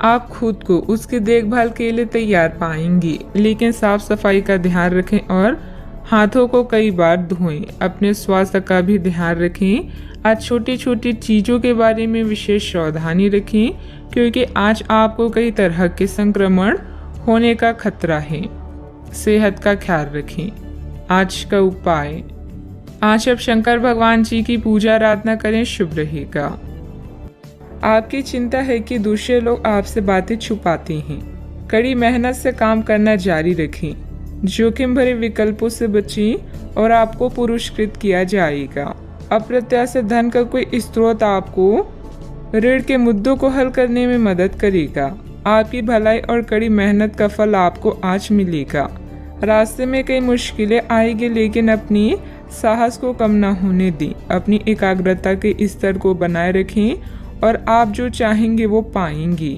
आप खुद को उसकी देखभाल के लिए तैयार पाएंगे, लेकिन साफ सफाई का ध्यान रखें और हाथों को कई बार धोएं। अपने स्वास्थ्य का भी ध्यान रखें। आज छोटी छोटी चीजों के बारे में विशेष सावधानी रखें, क्योंकि आज आपको कई तरह के संक्रमण होने का खतरा है। सेहत का ख्याल रखें। आज का उपाय, आज आप शंकर भगवान जी की पूजा आराधना करें, शुभ रहेगा। आपकी चिंता है कि दूसरे लोग आपसे बातें छुपाते हैं। कड़ी मेहनत से काम करना जारी रखें। जोखिम भरे विकल्पों से बचें और आपको पुरस्कृत किया जाएगा। अप्रत्याशित धन का कोई स्रोत आपको ऋण के मुद्दों को हल करने में मदद करेगा। आपकी भलाई और कड़ी मेहनत का फल आपको आज मिलेगा। रास्ते में कई मुश्किलें आएगी, लेकिन अपनी साहस को कम न होने दें। अपनी एकाग्रता के स्तर को बनाए रखें और आप जो चाहेंगे वो पाएंगे।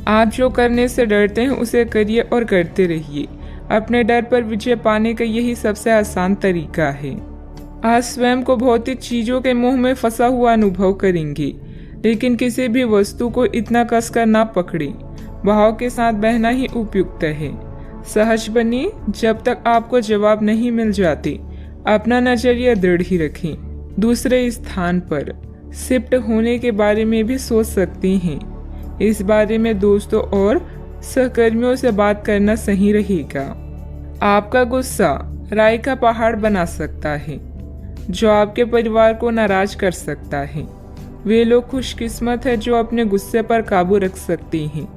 आप जो करने से डरते हैं उसे करिए और करते रहिए। अपने डर पर विजय पाने का यही सबसे आसान तरीका है। आज स्वयं को भौतिक चीजों के मोह में फंसा हुआ अनुभव करेंगे, लेकिन किसी भी वस्तु को इतना कसकर ना पकड़ें। भाव के साथ बहना ही उपयुक्त है। सहज बनिए। जब तक आपको जवाब नहीं मिल जाते, अपना नजरिया दृढ़ ही रखें। दूसरे स्थान पर शिफ्ट होने के बारे में भी सोच सकते हैं। इस बारे में दोस्तों और सहकर्मियों से बात करना सही रहेगा। आपका गुस्सा राई का पहाड़ बना सकता है, जो आपके परिवार को नाराज कर सकता है। वे लोग खुशकिस्मत है जो अपने गुस्से पर काबू रख सकते हैं।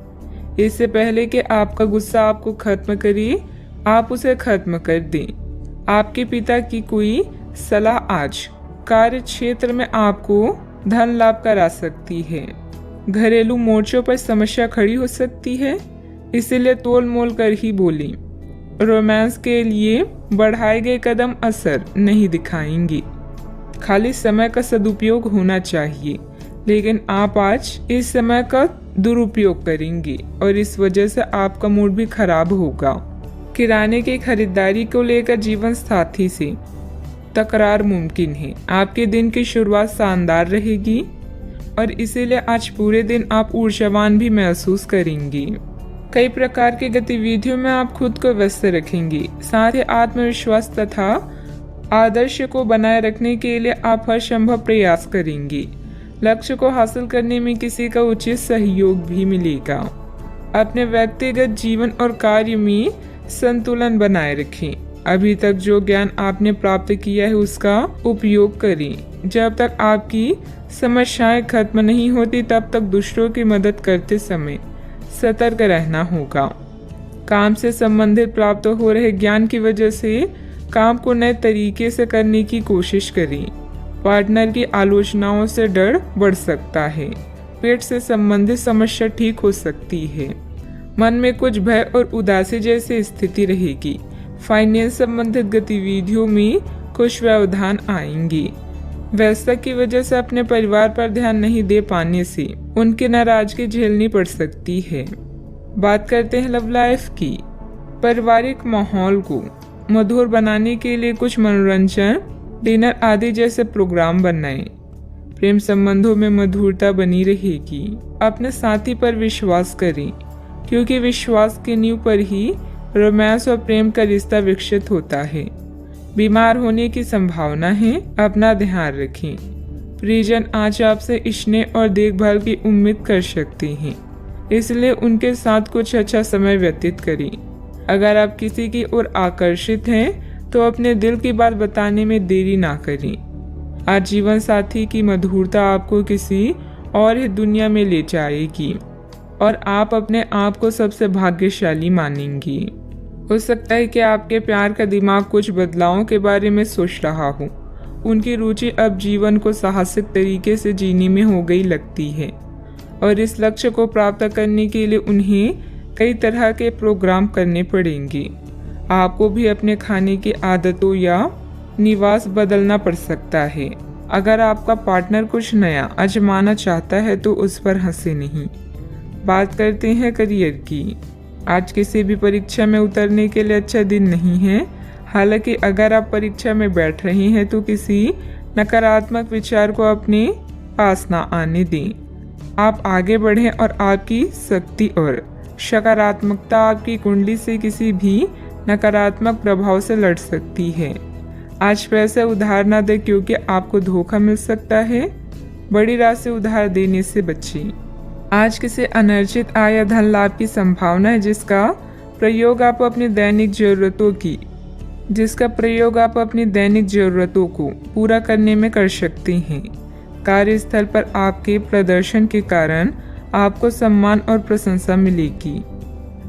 इससे पहले कि आपका गुस्सा आपको खत्म करे, आप उसे खत्म कर दें। आपके पिता की कोई सलाह आज कार्य क्षेत्र में आपको धन लाभ करा सकती है। घरेलू मोर्चों पर समस्या खड़ी हो सकती है, इसीलिए तोल मोल कर ही बोलें। रोमांस के लिए बढ़ाए गए कदम असर नहीं दिखाएंगे। खाली समय का सदुपयोग होना चाहिए, लेकिन आप आज इस समय का दुरुपयोग करेंगे और इस वजह से आपका मूड भी खराब होगा। किराने की खरीदारी को लेकर जीवन साथी से तकरार मुमकिन है। आपके दिन की शुरुआत शानदार रहेगी और इसीलिए आज पूरे दिन आप ऊर्जावान भी महसूस करेंगे। कई प्रकार की गतिविधियों में आप खुद को व्यस्त रखेंगे। साथ ही आत्मविश्वास तथा आदर्श को बनाए रखने के लिए आप हर संभव प्रयास करेंगे। लक्ष्य को हासिल करने में किसी का उचित सहयोग भी मिलेगा। अपने व्यक्तिगत जीवन और कार्य में संतुलन बनाए रखें। अभी तक जो ज्ञान आपने प्राप्त किया है उसका उपयोग करें। जब तक आपकी समस्याएं खत्म नहीं होती, तब तक दूसरों की मदद करते समय सतर्क रहना होगा। काम से संबंधित प्राप्त हो रहे ज्ञान की वजह से काम को नए तरीके से करने की कोशिश करें। पार्टनर की आलोचनाओं से डर बढ़ सकता है। पेट से संबंधित समस्या ठीक हो सकती है। मन में कुछ भय और उदासी जैसी स्थिति रहेगी। फाइनेंस संबंधित गतिविधियों में कुछ व्यवधान आएंगे। व्यस्तता की वजह से अपने परिवार पर ध्यान नहीं दे पाने से उनकी नाराजगी झेलनी पड़ सकती है। बात करते हैं लव लाइफ की। पारिवारिक माहौल को मधुर बनाने के लिए कुछ मनोरंजन, डिनर आदि जैसे प्रोग्राम बनाएं। प्रेम संबंधों में मधुरता बनी रहेगी। अपने साथी पर विश्वास करें, क्योंकि विश्वास की नींव पर ही रोमांस और प्रेम का रिश्ता विकसित होता है। बीमार होने की संभावना है, अपना ध्यान रखें। परिजन आज आपसे स्नेह और देखभाल की उम्मीद कर सकते हैं, इसलिए उनके साथ कुछ अच्छा समय व्यतीत करें। अगर आप किसी की ओर आकर्षित हैं तो अपने दिल की बात बताने में देरी ना करें। आज जीवन साथी की मधुरता आपको किसी और ही दुनिया में ले जाएगी और आप अपने आप को सबसे भाग्यशाली मानेंगी। हो सकता है कि आपके प्यार का दिमाग कुछ बदलावों के बारे में सोच रहा हो। उनकी रुचि अब जीवन को साहसिक तरीके से जीने में हो गई लगती है और इस लक्ष्य को प्राप्त करने के लिए उन्हें कई तरह के प्रोग्राम करने पड़ेंगे। आपको भी अपने खाने की आदतों या निवास बदलना पड़ सकता है। अगर आपका पार्टनर कुछ नया आजमाना चाहता है तो उस पर हंसे नहीं। बात करते हैं करियर की। आज किसी भी परीक्षा में उतरने के लिए अच्छा दिन नहीं है। हालांकि अगर आप परीक्षा में बैठ रहे हैं तो किसी नकारात्मक विचार को अपने पास ना आने दें। आप आगे बढ़ें और आपकी शक्ति और सकारात्मकता आपकी कुंडली से किसी भी नकारात्मक प्रभाव से लड़ सकती है। आज पैसे उधार ना दें, क्योंकि आपको धोखा मिल सकता है। बड़ी राशि उधार देने से बचें। आज किसी अनर्जित आय या धन लाभ की संभावना है, जिसका प्रयोग आप अपनी दैनिक जरूरतों को पूरा करने में कर सकते हैं। कार्यस्थल पर आपके प्रदर्शन के कारण आपको सम्मान और प्रशंसा मिलेगी।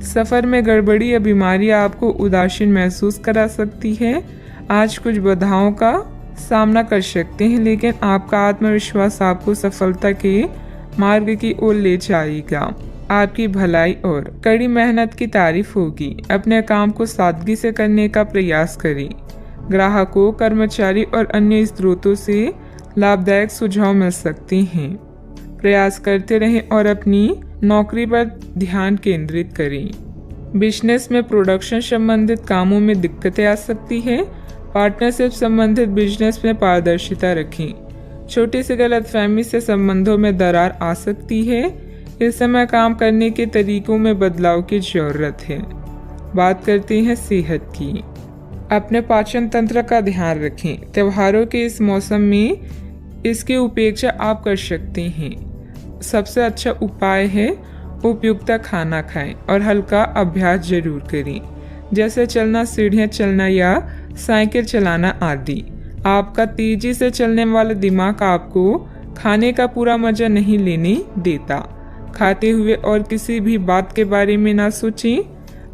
सफर में गड़बड़ी या बीमारी आपको उदासीन महसूस करा सकती है। आज कुछ बाधाओं का सामना कर सकते हैं, लेकिन आपका आत्मविश्वास आपको सफलता के मार्ग की ओर ले जाएगा। आपकी भलाई और कड़ी मेहनत की तारीफ होगी। अपने काम को सादगी से करने का प्रयास करें। ग्राहकों, कर्मचारी और अन्य स्रोतों से लाभदायक सुझाव मिल सकते हैं। प्रयास करते रहें और अपनी नौकरी पर ध्यान केंद्रित करें। बिजनेस में प्रोडक्शन संबंधित कामों में दिक्कतें आ सकती है। पार्टनरशिप संबंधित बिजनेस में पारदर्शिता रखें। छोटी सी गलतफहमी से संबंधों में दरार आ सकती है। इस समय काम करने के तरीकों में बदलाव की जरूरत है। बात करते हैं सेहत की। अपने पाचन तंत्र का ध्यान रखें। त्योहारों के इस मौसम में इसकी उपेक्षा आप कर सकते हैं। सबसे अच्छा उपाय है उपयुक्त खाना खाएं और हल्का अभ्यास जरूर करें, जैसे चलना, सीढ़ियाँ चलना या साइकिल चलाना आदि। आपका तेजी से चलने वाला दिमाग आपको खाने का पूरा मजा नहीं लेने देता। खाते हुए और किसी भी बात के बारे में ना सोचें।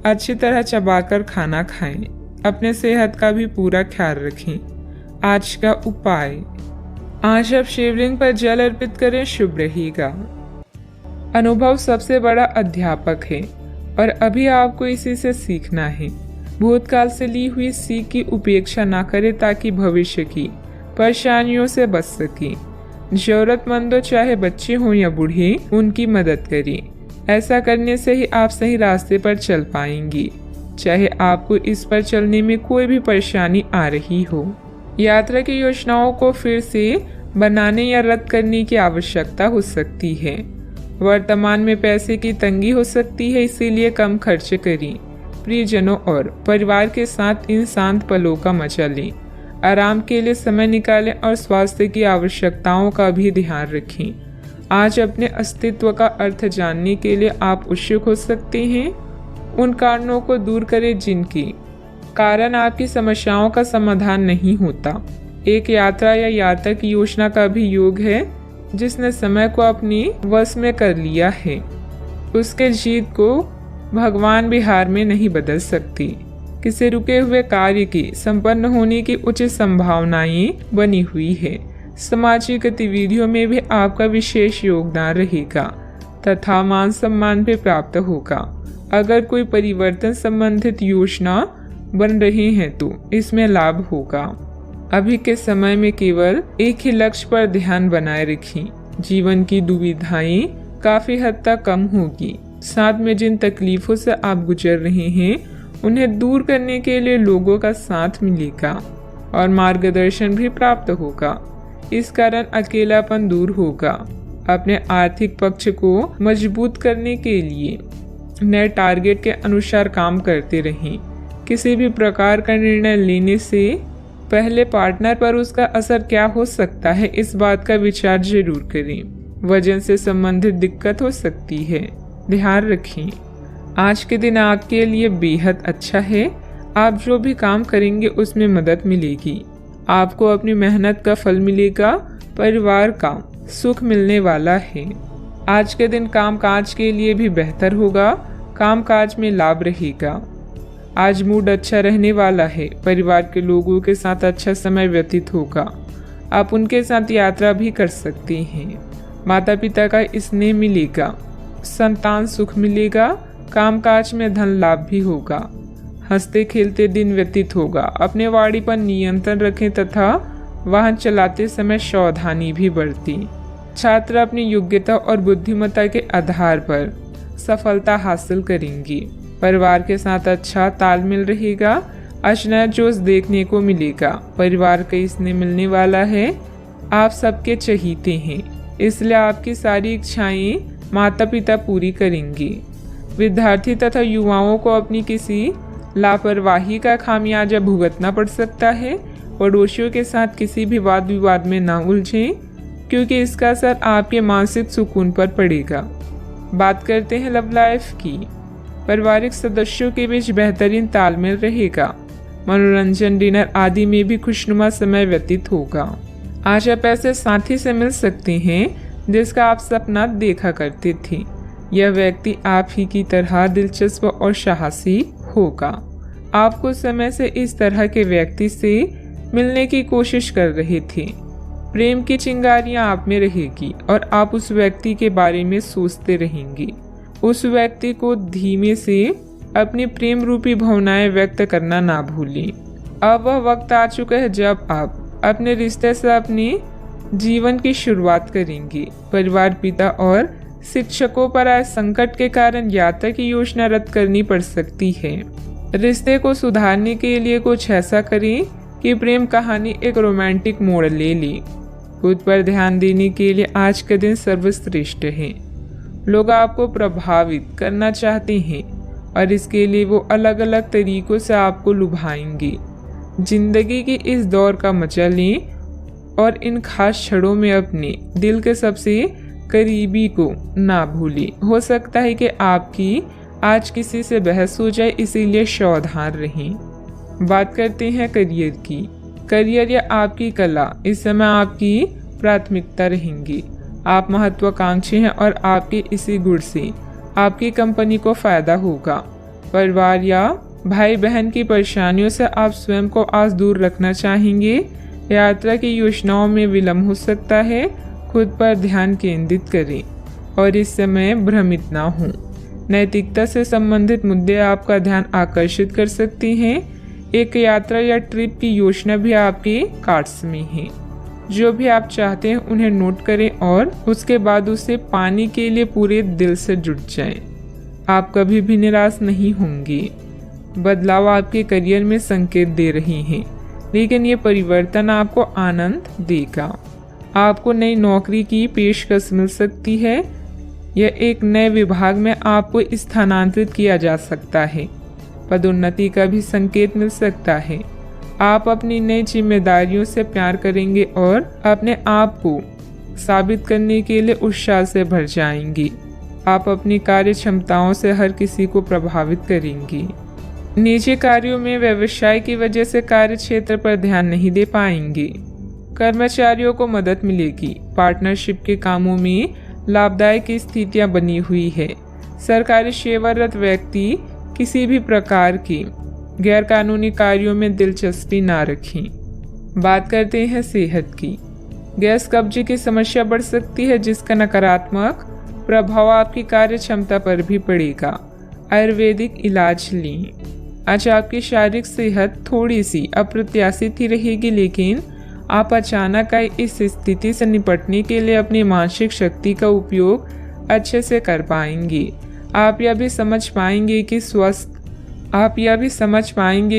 अच्छी तरह चबाकर खाना खाएं। अपने सेहत का भी पूरा ख्याल रखें। आज का उपाय, आज आप शिवलिंग पर जल अर्पित करें, शुभ रहेगा। अनुभव सबसे बड़ा अध्यापक है और अभी आपको इसी से सीखना है। भूतकाल से ली हुई सीख की उपेक्षा ना करें ताकि भविष्य की परेशानियों से बच सके। जरूरतमंदों, चाहे बच्चे हों या बूढ़े, उनकी मदद करें। ऐसा करने से ही आप सही रास्ते पर चल पाएंगे, चाहे आपको इस पर चलने में कोई भी परेशानी आ रही हो। यात्रा की योजनाओं को फिर से बनाने या रद्द करने की आवश्यकता हो सकती है। वर्तमान में पैसे की तंगी हो सकती है, इसीलिए कम खर्च करें। प्रियजनों और परिवार के साथ इन शांत पलों का मजा लें। आराम के लिए समय निकालें और स्वास्थ्य की आवश्यकताओं का भी ध्यान रखें। आज अपने अस्तित्व का अर्थ जानने के लिए आप उत्सुक हो सकते हैं। उन कारणों को दूर करें जिनके कारण आपकी समस्याओं का समाधान नहीं होता। एक यात्रा या यात्रा की योजना का भी योग है जिसने समय को अपने वश में कर लिया है। उसके जीत को भगवान भी हार में नहीं बदल सकती। किसी रुके हुए कार्य की संपन्न होने की उचित संभावनाएं बनी हुई है। सामाजिक गतिविधियों में भी आपका विशेष योगदान रहेगा तथा मान सम्मान भी प्राप्त होगा। अगर कोई परिवर्तन संबंधित योजना बन रही है तो इसमें लाभ होगा। अभी के समय में केवल एक ही लक्ष्य पर ध्यान बनाए रखें। जीवन की दुविधाएं काफी हद तक कम होगी। साथ में जिन तकलीफों से आप गुजर रहे हैं उन्हें दूर करने के लिए लोगों का साथ मिलेगा और मार्गदर्शन भी प्राप्त होगा। इस कारण अकेलापन दूर होगा। अपने आर्थिक पक्ष को मजबूत करने के लिए नए टारगेट के अनुसार काम करते रहें। किसी भी प्रकार का निर्णय लेने से पहले पार्टनर पर उसका असर क्या हो सकता है, इस बात का विचार जरूर करें। वजन से संबंधित दिक्कत हो सकती है, ध्यान रखें। आज के दिन आपके लिए बेहद अच्छा है। आप जो भी काम करेंगे उसमें मदद मिलेगी। आपको अपनी मेहनत का फल मिलेगा। परिवार का सुख मिलने वाला है। आज के दिन कामकाज के लिए भी बेहतर होगा। कामकाज में लाभ रहेगा। आज मूड अच्छा रहने वाला है। परिवार के लोगों के साथ अच्छा समय व्यतीत होगा। आप उनके साथ यात्रा भी कर सकते हैं। माता पिता का स्नेह मिलेगा। संतान सुख मिलेगा। कामकाज में धन लाभ भी होगा। हंसते खेलते दिन व्यतीत होगा। अपने वाणी पर नियंत्रण रखें तथा वाहन चलाते समय सावधानी भी बरतें। छात्र अपनी योग्यता और बुद्धिमत्ता के आधार पर सफलता हासिल करेंगे। परिवार के साथ अच्छा तालमेल रहेगा। आज नया जोश देखने को मिलेगा। परिवार का स्नेह मिलने वाला है। आप सबके चहीते हैं, इसलिए आपकी सारी इच्छाएं माता पिता पूरी करेंगे। विद्यार्थी तथा युवाओं को अपनी किसी लापरवाही का खामियाजा भुगतना पड़ सकता है। पड़ोसियों के साथ किसी भी वाद विवाद में ना उलझें, क्योंकि इसका असर आपके मानसिक सुकून पर पड़ेगा। बात करते हैं लव लाइफ की। पारिवारिक सदस्यों के बीच बेहतरीन तालमेल रहेगा। मनोरंजन, डिनर आदि में भी खुशनुमा समय व्यतीत होगा। आज आप ऐसे साथी से मिल सकते हैं जिसका आप सपना देखा करते थे। यह व्यक्ति आप ही की तरह दिलचस्प और साहसी होगा। आप कुछ समय से इस तरह के व्यक्ति से मिलने की कोशिश कर रहे थे। प्रेम की चिंगारियां आप में रहेगी और आप उस व्यक्ति के बारे में सोचते रहेंगे। उस व्यक्ति को धीमे से अपनी प्रेम रूपी भावनाएं व्यक्त करना ना भूलें। अब वह वक्त आ चुका है जब आप अपने रिश्ते से अपनी जीवन की शुरुआत करेंगे। परिवार, पिता और शिक्षकों पर आए संकट के कारण यात्रा की योजना रद्द करनी पड़ सकती है। रिश्ते को सुधारने के लिए कुछ ऐसा करें कि प्रेम कहानी एक रोमांटिक मोड़ ले ले। खुद पर ध्यान देने के लिए आज का दिन सर्वश्रेष्ठ है। लोग आपको प्रभावित करना चाहते हैं और इसके लिए वो अलग अलग तरीकों से आपको लुभाएंगे। जिंदगी की इस दौर का मजा लें और इन खास क्षणों में अपने दिल के सबसे करीबी को ना भूलें। हो सकता है कि आपकी आज किसी से बहस हो जाए, इसीलिए सावधान रहें। बात करते हैं करियर की। करियर या आपकी कला इस समय आपकी प्राथमिकता रहेंगी। आप महत्वाकांक्षी हैं और आपके इसी गुण से आपकी कंपनी को फायदा होगा। परिवार या भाई बहन की परेशानियों से आप स्वयं को आज दूर रखना चाहेंगे। यात्रा की योजनाओं में विलंब हो सकता है। खुद पर ध्यान केंद्रित करें और इस समय भ्रमित ना हों। नैतिकता से संबंधित मुद्दे आपका ध्यान आकर्षित कर सकते हैं। एक यात्रा या ट्रिप की योजना भी आपके कार्ड्स में है। जो भी आप चाहते हैं उन्हें नोट करें और उसके बाद उसे पाने के लिए पूरे दिल से जुट जाएं। आप कभी भी निराश नहीं होंगे। बदलाव आपके करियर में संकेत दे रहे हैं, लेकिन ये परिवर्तन आपको आनंद देगा। आपको नई नौकरी की पेशकश मिल सकती है या एक नए विभाग में आपको स्थानांतरित किया जा सकता है। पदोन्नति का भी संकेत मिल सकता है। आप अपनी नई जिम्मेदारियों से प्यार करेंगे और अपने आप को साबित करने के लिए उत्साह से भर जाएंगे। आप अपनी कार्य क्षमताओं से हर किसी को प्रभावित करेंगी। निजी कार्यों में व्यवसाय की वजह से कार्य क्षेत्र पर ध्यान नहीं दे पाएंगे। कर्मचारियों को मदद मिलेगी। पार्टनरशिप के कामों में लाभदायक स्थितियां बनी हुई है। सरकारी सेवारत व्यक्ति किसी भी प्रकार की गैरकानूनी कार्यों में दिलचस्पी ना रखें। बात करते हैं सेहत की। गैस कब्जे की समस्या बढ़ सकती है, जिसका नकारात्मक प्रभाव आपकी कार्य क्षमता पर भी पड़ेगा। आयुर्वेदिक इलाज लें। आज आपकी शारीरिक सेहत थोड़ी सी अप्रत्याशित ही रहेगी, लेकिन आप अचानक आई इस स्थिति से निपटने के लिए अपनी मानसिक शक्ति का उपयोग अच्छे से कर पाएंगे। आप यह भी समझ पाएंगे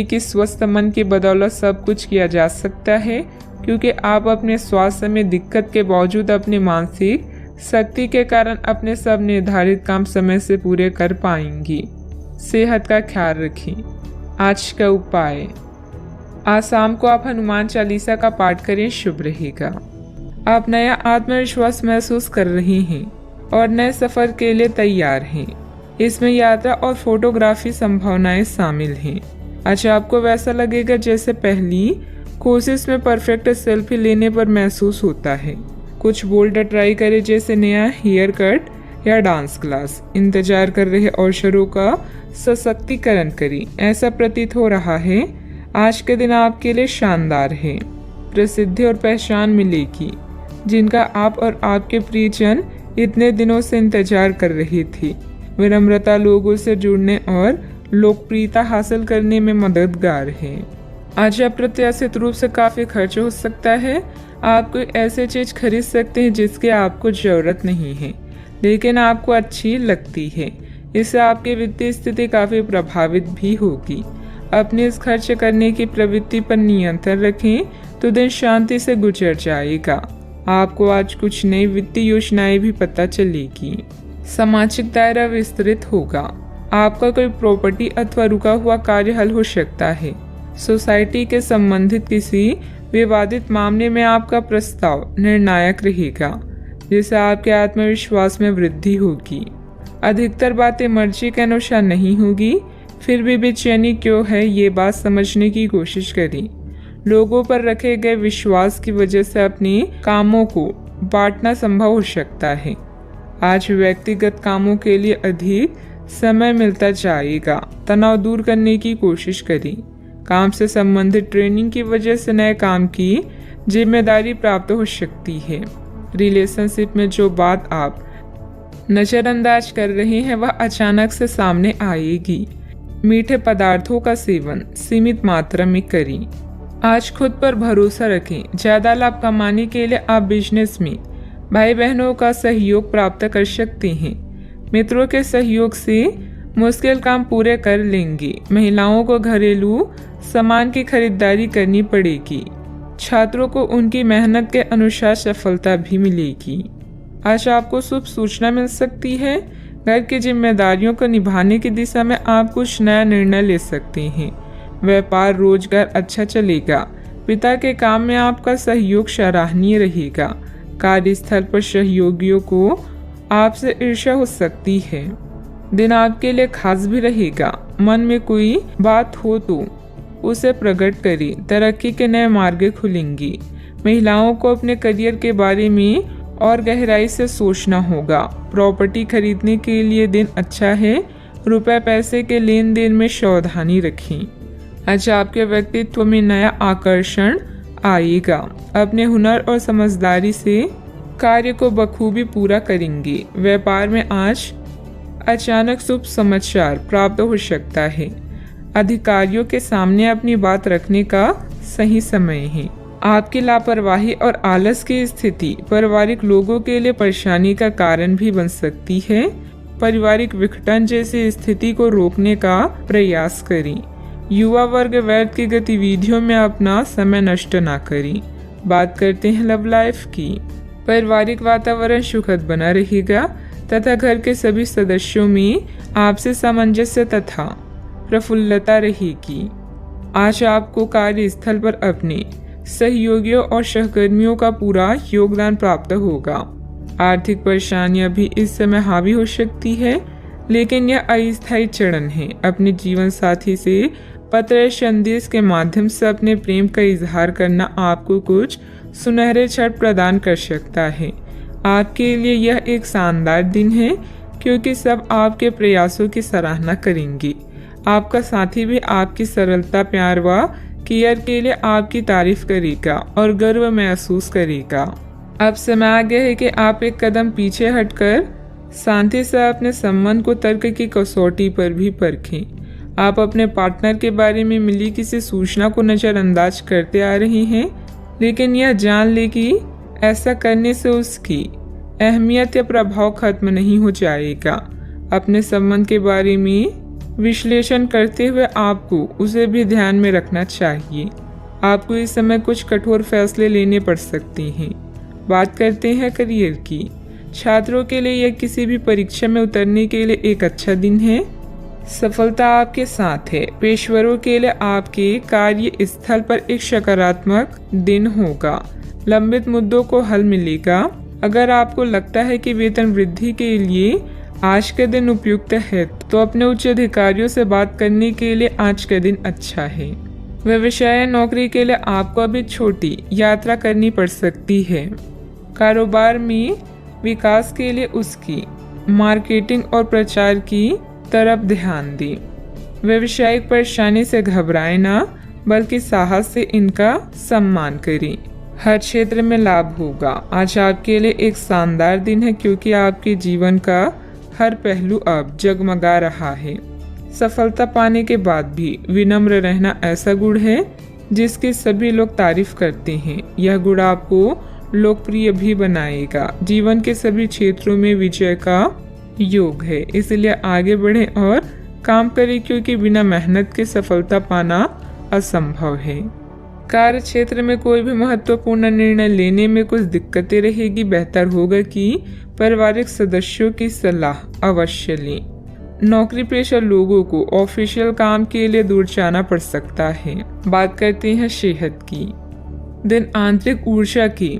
कि स्वस्थ मन की बदौलत सब कुछ किया जा सकता है, क्योंकि आप अपने स्वास्थ्य में दिक्कत के बावजूद अपनी मानसिक शक्ति के कारण अपने सब निर्धारित काम समय से पूरे कर पाएंगी। सेहत का ख्याल रखें। आज का उपाय, आज शाम को आप हनुमान चालीसा का पाठ करें, शुभ रहेगा। आप नया आत्मविश्वास महसूस कर रहे हैं और नए सफर के लिए तैयार हैं। इसमें यात्रा और फोटोग्राफी संभावनाएं शामिल हैं। आज आपको वैसा लगेगा जैसे पहली कोशिश में परफेक्ट सेल्फी लेने पर महसूस होता है। कुछ बोल्ड ट्राई करें, जैसे नया हेयर कट या डांस क्लास। इंतजार कर रहे अवसरों का सशक्तिकरण करें। ऐसा प्रतीत हो रहा है आज के दिन आपके लिए शानदार है। प्रसिद्धि और पहचान मिलेगी, जिनका आप और आपके प्रियजन इतने दिनों से इंतजार कर रहे थे। विनम्रता लोगों से जुड़ने और लोकप्रियता हासिल करने में मददगार है। आज अप्रत्याशित रूप से काफी खर्च हो सकता है। आप कोई ऐसी चीज खरीद सकते हैं जिसकी आपको जरूरत नहीं है, लेकिन आपको अच्छी लगती है। इससे आपकी वित्तीय स्थिति काफी प्रभावित भी होगी। अपने इस खर्च करने की प्रवृत्ति पर नियंत्रण रखें तो दिन शांति से गुजर जाएगा। आपको आज कुछ नई वित्तीय योजनाएं भी पता चलेगी। सामाजिक दायरा विस्तृत होगा। आपका कोई प्रॉपर्टी अथवा रुका हुआ कार्य हल हो सकता है। सोसाइटी के संबंधित किसी विवादित मामले में आपका प्रस्ताव निर्णायक रहेगा, जिससे आपके आत्मविश्वास में वृद्धि होगी। अधिकतर बातें मर्जी के अनुसार नहीं होगी, फिर भी बेचैनी क्यों है ये बात समझने की कोशिश करें। लोगों पर रखे गए विश्वास की वजह से अपने कामों को बांटना संभव हो सकता है। आज व्यक्तिगत कामों के लिए अधिक समय मिलता जाएगा। तनाव दूर करने की कोशिश करें। काम से संबंधित ट्रेनिंग की वजह से नए काम की जिम्मेदारी प्राप्त हो सकती है। रिलेशनशिप में जो बात आप नजरअंदाज कर रहे हैं वह अचानक से सामने आएगी। मीठे पदार्थों का सेवन सीमित मात्रा में करें। आज खुद पर भरोसा रखें। ज़्यादा लाभ कमाने के लिए आप बिजनेस में भाई बहनों का सहयोग प्राप्त कर सकते हैं। मित्रों के सहयोग से मुश्किल काम पूरे कर लेंगे। महिलाओं को घरेलू सामान की खरीदारी करनी पड़ेगी। छात्रों को उनकी मेहनत के अनुसार सफलता भी मिलेगी। आज आपको शुभ सूचना मिल सकती है। घर की जिम्मेदारियों को निभाने की दिशा में आप कुछ नया निर्णय ले सकते हैं। व्यापार रोजगार अच्छा चलेगा। पिता के काम में आपका सहयोग सराहनीय रहेगा। कार्यस्थल पर सहयोगियों को आपसे ईर्ष्या हो सकती है। दिन आपके लिए खास भी रहेगा। मन में कोई बात हो तो उसे प्रकट करें। तरक्की के नए मार्ग खुलेंगे। महिलाओं को अपने करियर के बारे में और गहराई से सोचना होगा। प्रॉपर्टी खरीदने के लिए दिन अच्छा है। रुपए पैसे के लेन देन में सावधानी रखें। आज आपके व्यक्तित्व में नया आकर्षण आएगा। अपने हुनर और समझदारी से कार्य को बखूबी पूरा करेंगे। व्यापार में आज अचानक शुभ समाचार प्राप्त हो सकता है। अधिकारियों के सामने अपनी बात रखने का सही समय है। आपकी लापरवाही और आलस की स्थिति पारिवारिक लोगों के लिए परेशानी का कारण भी बन सकती है। पारिवारिक विघटन जैसी स्थिति को रोकने का प्रयास करें। युवा वर्ग व्यर्थ की गतिविधियों में अपना समय नष्ट ना करें। बात करते हैं लव लाइफ की। पारिवारिक वातावरण सुखद बना रहेगा तथा घर के सभी सदस्यों में आपसी सामंजस्य तथा प्रफुल्लता रहेगी। आज आपको कार्यस्थल पर अपने सहयोगियों और सहकर्मियों का पूरा योगदान प्राप्त होगा। आर्थिक परेशानियां भी इस समय हावी हो सकती है, लेकिन यह अस्थायी चरण है। अपने जीवन साथी से पत्र संदेश के माध्यम से अपने प्रेम का इजहार करना आपको कुछ सुनहरे क्षण प्रदान कर सकता है। आपके लिए यह एक शानदार दिन है क्योंकि सब आपके प्रयासों की सराहना करेंगे। आपका साथी भी आपकी सरलता, प्यार व केयर के लिए आपकी तारीफ करेगा और गर्व महसूस करेगा। अब समय आ गया है कि आप एक कदम पीछे हटकर शांति से अपने संबंध को तर्क की कसौटी पर भी परखें। आप अपने पार्टनर के बारे में मिली किसी सूचना को नजरअंदाज करते आ रहे हैं, लेकिन यह जान ले कि ऐसा करने से उसकी अहमियत या प्रभाव खत्म नहीं हो जाएगा। अपने संबंध के बारे में विश्लेषण करते हुए आपको उसे भी ध्यान में रखना चाहिए। आपको इस समय कुछ कठोर फैसले लेने पड़ सकते हैं। बात करते हैं करियर की। छात्रों के लिए यह किसी भी परीक्षा में उतरने के लिए एक अच्छा दिन है। सफलता आपके साथ है। पेशेवरों के लिए आपके कार्य स्थल पर एक सकारात्मक दिन होगा। लंबित मुद्दों को हल मिलेगा। अगर आपको लगता है कि वेतन वृद्धि के लिए आज का दिन उपयुक्त है तो अपने उच्च अधिकारियों से बात करने के लिए आज का दिन अच्छा है। व्यवसाय नौकरी के लिए आपको अभी छोटी यात्रा करनी पड़ सकती है। कारोबार में विकास के लिए उसकी मार्केटिंग और प्रचार की तरफ ध्यान दें। व्यावसायिक परेशानी से घबराएं ना, बल्कि साहस से इनका सम्मान करें। हर क्षेत्र में लाभ होगा। आज आपके लिए एक शानदार दिन है क्योंकि आपके जीवन का हर पहलू अब जगमगा रहा है। सफलता पाने के बाद भी विनम्र रहना ऐसा गुण है जिसकी सभी लोग तारीफ करते हैं। यह गुण आपको लोकप्रिय भी बनाएगा। जीवन के सभी क्षेत्रों में विजय का योग है, इसलिए आगे बढ़ें और काम करें क्योंकि बिना मेहनत के सफलता पाना असंभव है। कार्य क्षेत्र में कोई भी महत्वपूर्ण निर्णय लेने में कुछ दिक्कतें रहेगी। बेहतर होगा कि पारिवारिक सदस्यों की सलाह अवश्य लें। नौकरी पेशा लोगों को ऑफिशियल काम के लिए दूर जाना पड़ सकता है। बात करते हैं सेहत की। दिन आंतरिक ऊर्जा की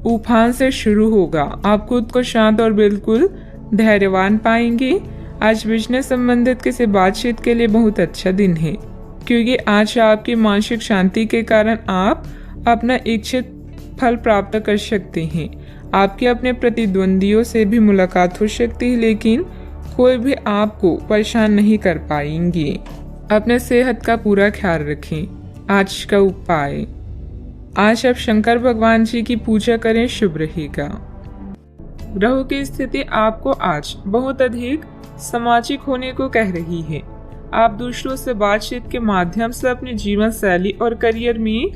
उफान से शुरू होगा। आप खुद को शांत और बिल्कुल धैर्यवान पाएंगे। आज बिजनेस संबंधित किसी बातचीत के लिए बहुत अच्छा दिन है क्योंकि आज आपकी मानसिक शांति के कारण आप अपना इच्छित फल प्राप्त कर सकते हैं। आपके अपने प्रतिद्वंदियों से भी मुलाकात हो सकती है, लेकिन कोई भी आपको परेशान नहीं कर पाएंगे। अपने सेहत का पूरा ख्याल रखें। आज का उपाय, आज आप शंकर भगवान जी की पूजा करें, शुभ रहेगा। ग्रहों की स्थिति आपको आज बहुत अधिक सामाजिक होने को कह रही है। आप दूसरों से बातचीत के माध्यम से अपनी जीवन शैली और करियर में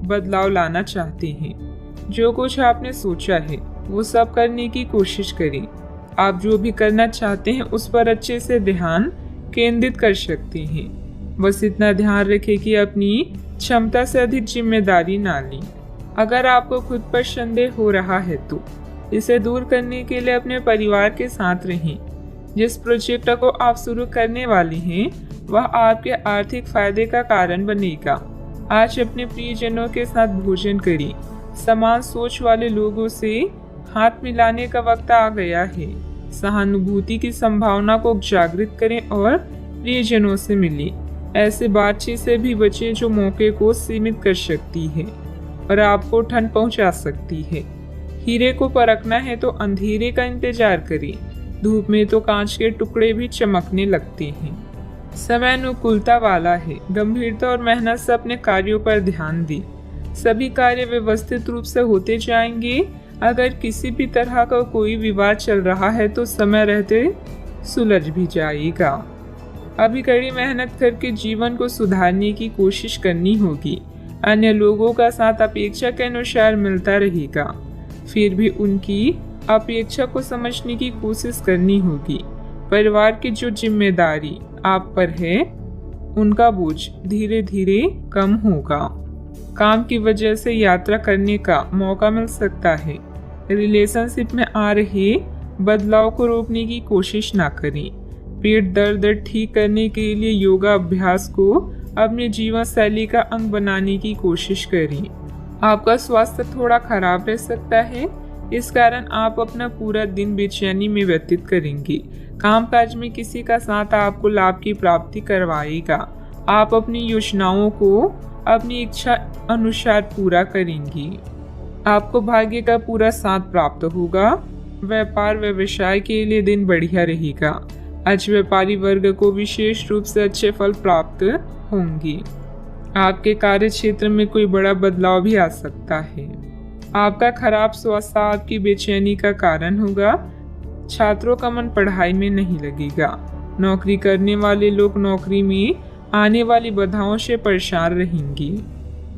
बदलाव लाना चाहते हैं। जो कुछ आपने सोचा है वो सब करने की कोशिश करें। आप जो भी करना चाहते हैं उस पर अच्छे से ध्यान केंद्रित कर सकते हैं। बस इतना ध्यान रखें कि अपनी क्षमता से अधिक जिम्मेदारी ना लें। अगर आपको खुद पर संदेह हो रहा है तो इसे दूर करने के लिए अपने परिवार के साथ रहें। जिस प्रोजेक्ट को आप शुरू करने वाले हैं वह आपके आर्थिक फायदे का कारण बनेगा। आज अपने प्रियजनों के साथ भोजन करें। समान सोच वाले लोगों से हाथ मिलाने का वक्त आ गया है। सहानुभूति की संभावना को जागृत करें और प्रियजनों से मिलें। ऐसे बातचीत से भी बचें जो मौके को सीमित कर सकती है और आपको ठंड पहुंचा सकती है। हीरे को परखना है तो अंधेरे का इंतजार करें। धूप में तो कांच के टुकड़े भी चमकने लगते हैं। समय अनुकूलता वाला है। गंभीरता और मेहनत से अपने कार्यों पर ध्यान दें। सभी कार्य व्यवस्थित रूप से होते जाएंगे। अगर किसी भी तरह का कोई विवाद चल रहा है तो समय रहते सुलझ भी जाएगा। अभी कड़ी मेहनत करके जीवन को सुधारने की कोशिश करनी होगी। अन्य लोगों का साथ अपेक्षा के अनुसार मिलता रहेगा, फिर भी उनकी अपेक्षा को समझने की कोशिश करनी होगी। परिवार की जो जिम्मेदारी आप पर है उनका बोझ धीरे धीरे कम होगा। काम की वजह से यात्रा करने का मौका मिल सकता है। रिलेशनशिप में आ रहे बदलाव को रोकने की कोशिश ना करें। पेट दर्द ठीक करने के लिए योगा अभ्यास को अपने जीवन शैली का अंग बनाने की कोशिश करें। आपका स्वास्थ्य थोड़ा खराब रह सकता है, इस कारण आप अपना पूरा दिन बेचैनी में व्यतीत करेंगे। कामकाज में किसी का साथ आपको लाभ की प्राप्ति करवाएगा। आप अपनी योजनाओं को अपनी इच्छा अनुसार पूरा करेंगे। आपको भाग्य का पूरा साथ प्राप्त होगा। व्यापार व्यवसाय के लिए दिन बढ़िया रहेगा। आज व्यापारी वर्ग को विशेष रूप से अच्छे फल प्राप्त होंगे। आपके कार्य क्षेत्र में कोई बड़ा बदलाव भी आ सकता है। आपका खराब स्वास्थ्य आपकी बेचैनी का कारण होगा। छात्रों का मन पढ़ाई में नहीं लगेगा। नौकरी करने वाले लोग नौकरी में आने वाली बाधाओं से परेशान रहेंगे।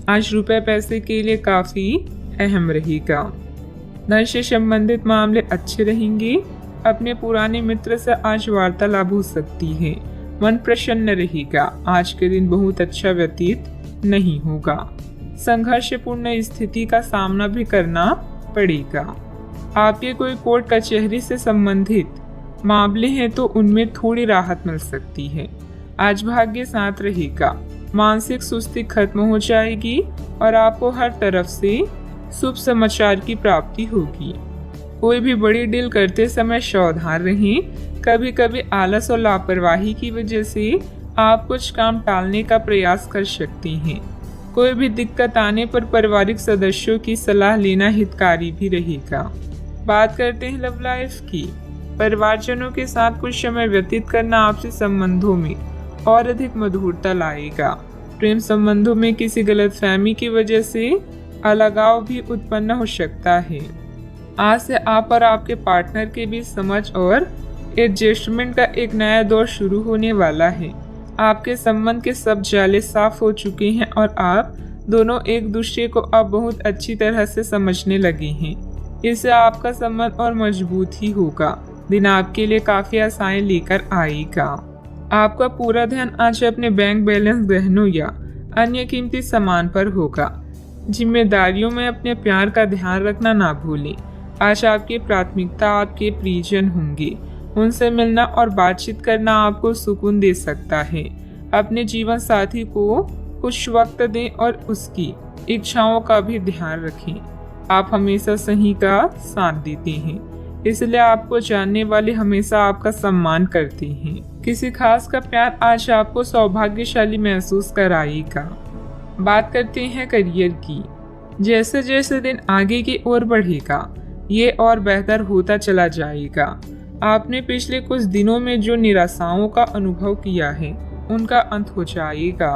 आज रुपए पैसे के लिए काफी अहम रहेगा। धन से संबंधित मामले अच्छे रहेंगे। अपने पुराने मित्र से आज वार्तालाप हो सकती है। मन प्रसन्न रहेगा। आज के दिन बहुत अच्छा व्यतीत नहीं होगा। संघर्षपूर्ण स्थिति का सामना भी करना पड़ेगा। आपके कोई कोर्ट कचहरी से संबंधित मामले हैं तो उनमें थोड़ी राहत मिल सकती है। आज भाग्य साथ रहेगा। मानसिक सुस्ती खत्म हो जाएगी और आपको हर तरफ से शुभ समाचार की प्राप्ति होगी। कोई भी बड़ी डील करते समय सावधान रहें। कभी कभी आलस और लापरवाही की वजह से आप कुछ काम टालने का प्रयास कर सकते हैं। कोई भी दिक्कत आने पर पारिवारिक सदस्यों की सलाह लेना हितकारी भी रहेगा। बात करते हैं लव लाइफ की। परिवारजनों के साथ कुछ समय व्यतीत करना आपसी संबंधों में और अधिक मधुरता लाएगा। प्रेम संबंधों में किसी गलतफहमी की वजह से अलगाव भी उत्पन्न हो सकता है। आज से आप और आपके पार्टनर के बीच समझ और एडजस्टमेंट का एक नया दौर शुरू होने वाला है। आपके संबंध के सब जाले साफ हो चुके हैं और आप दोनों एक दूसरे को अब बहुत अच्छी तरह से समझने लगे हैं। इससे आपका संबंध और मजबूत ही होगा। दिन आपके लिए काफी आसानी लेकर आएगा। आपका पूरा ध्यान आज अपने बैंक बैलेंस, गहनों या अन्य कीमती सामान पर होगा। जिम्मेदारियों में अपने प्यार का ध्यान रखना ना भूलें। आज आपकी प्राथमिकता आपके प्रियजन होंगे। उनसे मिलना और बातचीत करना आपको सुकून दे सकता है। अपने जीवन साथी को कुछ वक्त दें और उसकी इच्छाओं का भी ध्यान रखें। आप हमेशा सही का साथ देते हैं, इसलिए आपको जानने वाले हमेशा आपका सम्मान करते हैं। किसी खास का प्यार आज आपको सौभाग्यशाली महसूस कराएगा। बात करते हैं करियर की। जैसे जैसे दिन आगे की ओर बढ़ेगा ये और बेहतर होता चला जाएगा। आपने पिछले कुछ दिनों में जो निराशाओं का अनुभव किया है उनका अंत हो जाएगा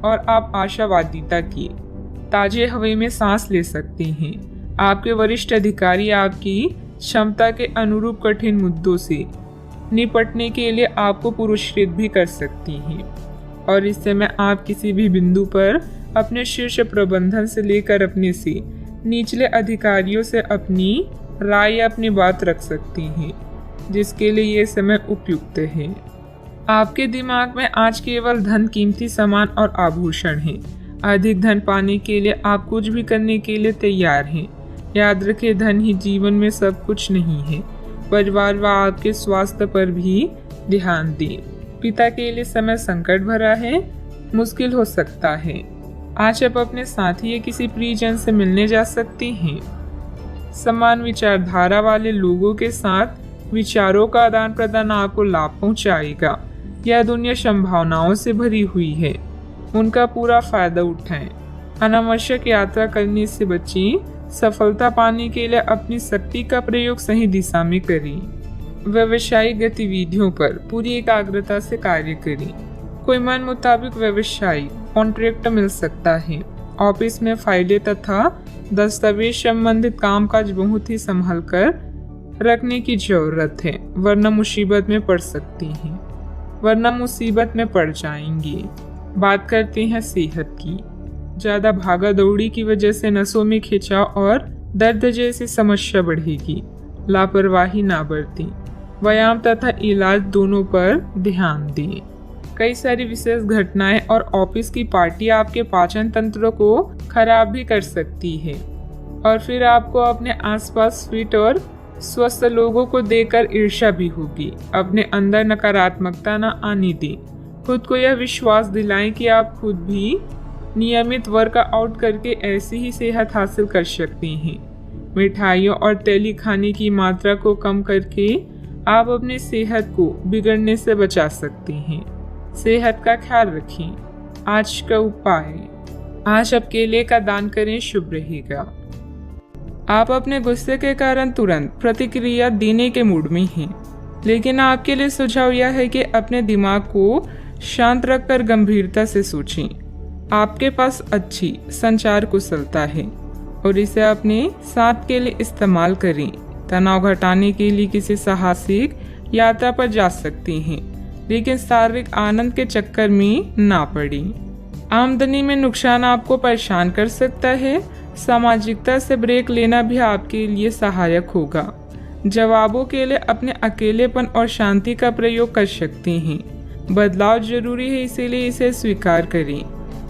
और आप आशावादिता की ताजे हवा में सांस ले सकते हैं। आपके वरिष्ठ अधिकारी आपकी क्षमता के अनुरूप कठिन मुद्दों से निपटने के लिए आपको पुरस्कृत भी कर सकती हैं। और इस समय आप किसी भी बिंदु पर अपने शीर्ष प्रबंधन से लेकर अपने से निचले अधिकारियों से अपनी राय या अपनी बात रख सकती हैं, जिसके लिए ये समय उपयुक्त है। आपके दिमाग में आज केवल धन, कीमती सामान और आभूषण हैं। अधिक धन पाने के लिए आप कुछ भी करने के लिए तैयार हैं। याद रखें, धन ही जीवन में सब कुछ नहीं है। परिवार व आपके स्वास्थ्य पर भी ध्यान दें। पिता के लिए समय संकट भरा है, मुश्किल हो सकता है। आज आप अपने साथी या किसी प्रियजन से मिलने जा सकती हैं। समान विचारधारा वाले लोगों के साथ विचारों का आदान प्रदान आपको लाभ पहुंचाएगा। यह दुनिया संभावनाओं से भरी हुई है, उनका पूरा फायदा उठाएं। अनावश्यक यात्रा करने से बचें। सफलता पाने के लिए अपनी शक्ति का प्रयोग सही दिशा में करें। व्यावसायिक गतिविधियों पर पूरी एकाग्रता से कार्य करें। कोई मन मुताबिक व्यवसायिक कॉन्ट्रैक्ट मिल सकता है। ऑफिस में फाइलें तथा दस्तावेज संबंधित कामकाज बहुत ही संभल कर रखने की जरूरत है, वरना मुसीबत में पड़ जाएंगे। बात करते हैं सेहत की। ज्यादा भागा दौड़ी की वजह से नसों में खिंचाव और दर्द जैसी समस्या बढ़ेगी। लापरवाही ना बरतें। व्यायाम तथा इलाज दोनों पर ध्यान दें। कई सारी विशेष घटनाएं और ऑफिस की पार्टी आपके पाचन तंत्र को खराब भी कर सकती है, और फिर आपको अपने आसपास फिट और स्वस्थ लोगों को देखकर ईर्ष्या भी होगी। अपने अंदर नकारात्मकता न आने दें। खुद को यह विश्वास दिलाएं कि आप खुद भी नियमित वर्कआउट करके ऐसी ही सेहत हासिल कर सकते हैं। मिठाइयों और तेली खाने की मात्रा को कम करके आप अपनी सेहत को बिगड़ने से बचा सकते हैं। सेहत का ख्याल रखें। आज का उपाय, आज आप केले का दान करें, शुभ रहेगा। आप अपने गुस्से के कारण तुरंत प्रतिक्रिया देने के मूड में हैं, लेकिन आपके लिए सुझाव यह है कि अपने दिमाग को शांत रखकर गंभीरता से सोचें। आपके पास अच्छी संचार कुशलता है और इसे अपने साथ के लिए इस्तेमाल करें। तनाव घटाने के लिए किसी साहसिक यात्रा पर जा सकते हैं, लेकिन शारीरिक आनंद के चक्कर में ना पड़ें। आमदनी में नुकसान आपको परेशान कर सकता है। सामाजिकता से ब्रेक लेना भी आपके लिए सहायक होगा। जवाबों के लिए अपने अकेलेपन और शांति का प्रयोग कर सकते हैं। बदलाव जरूरी है, इसीलिए इसे स्वीकार करें।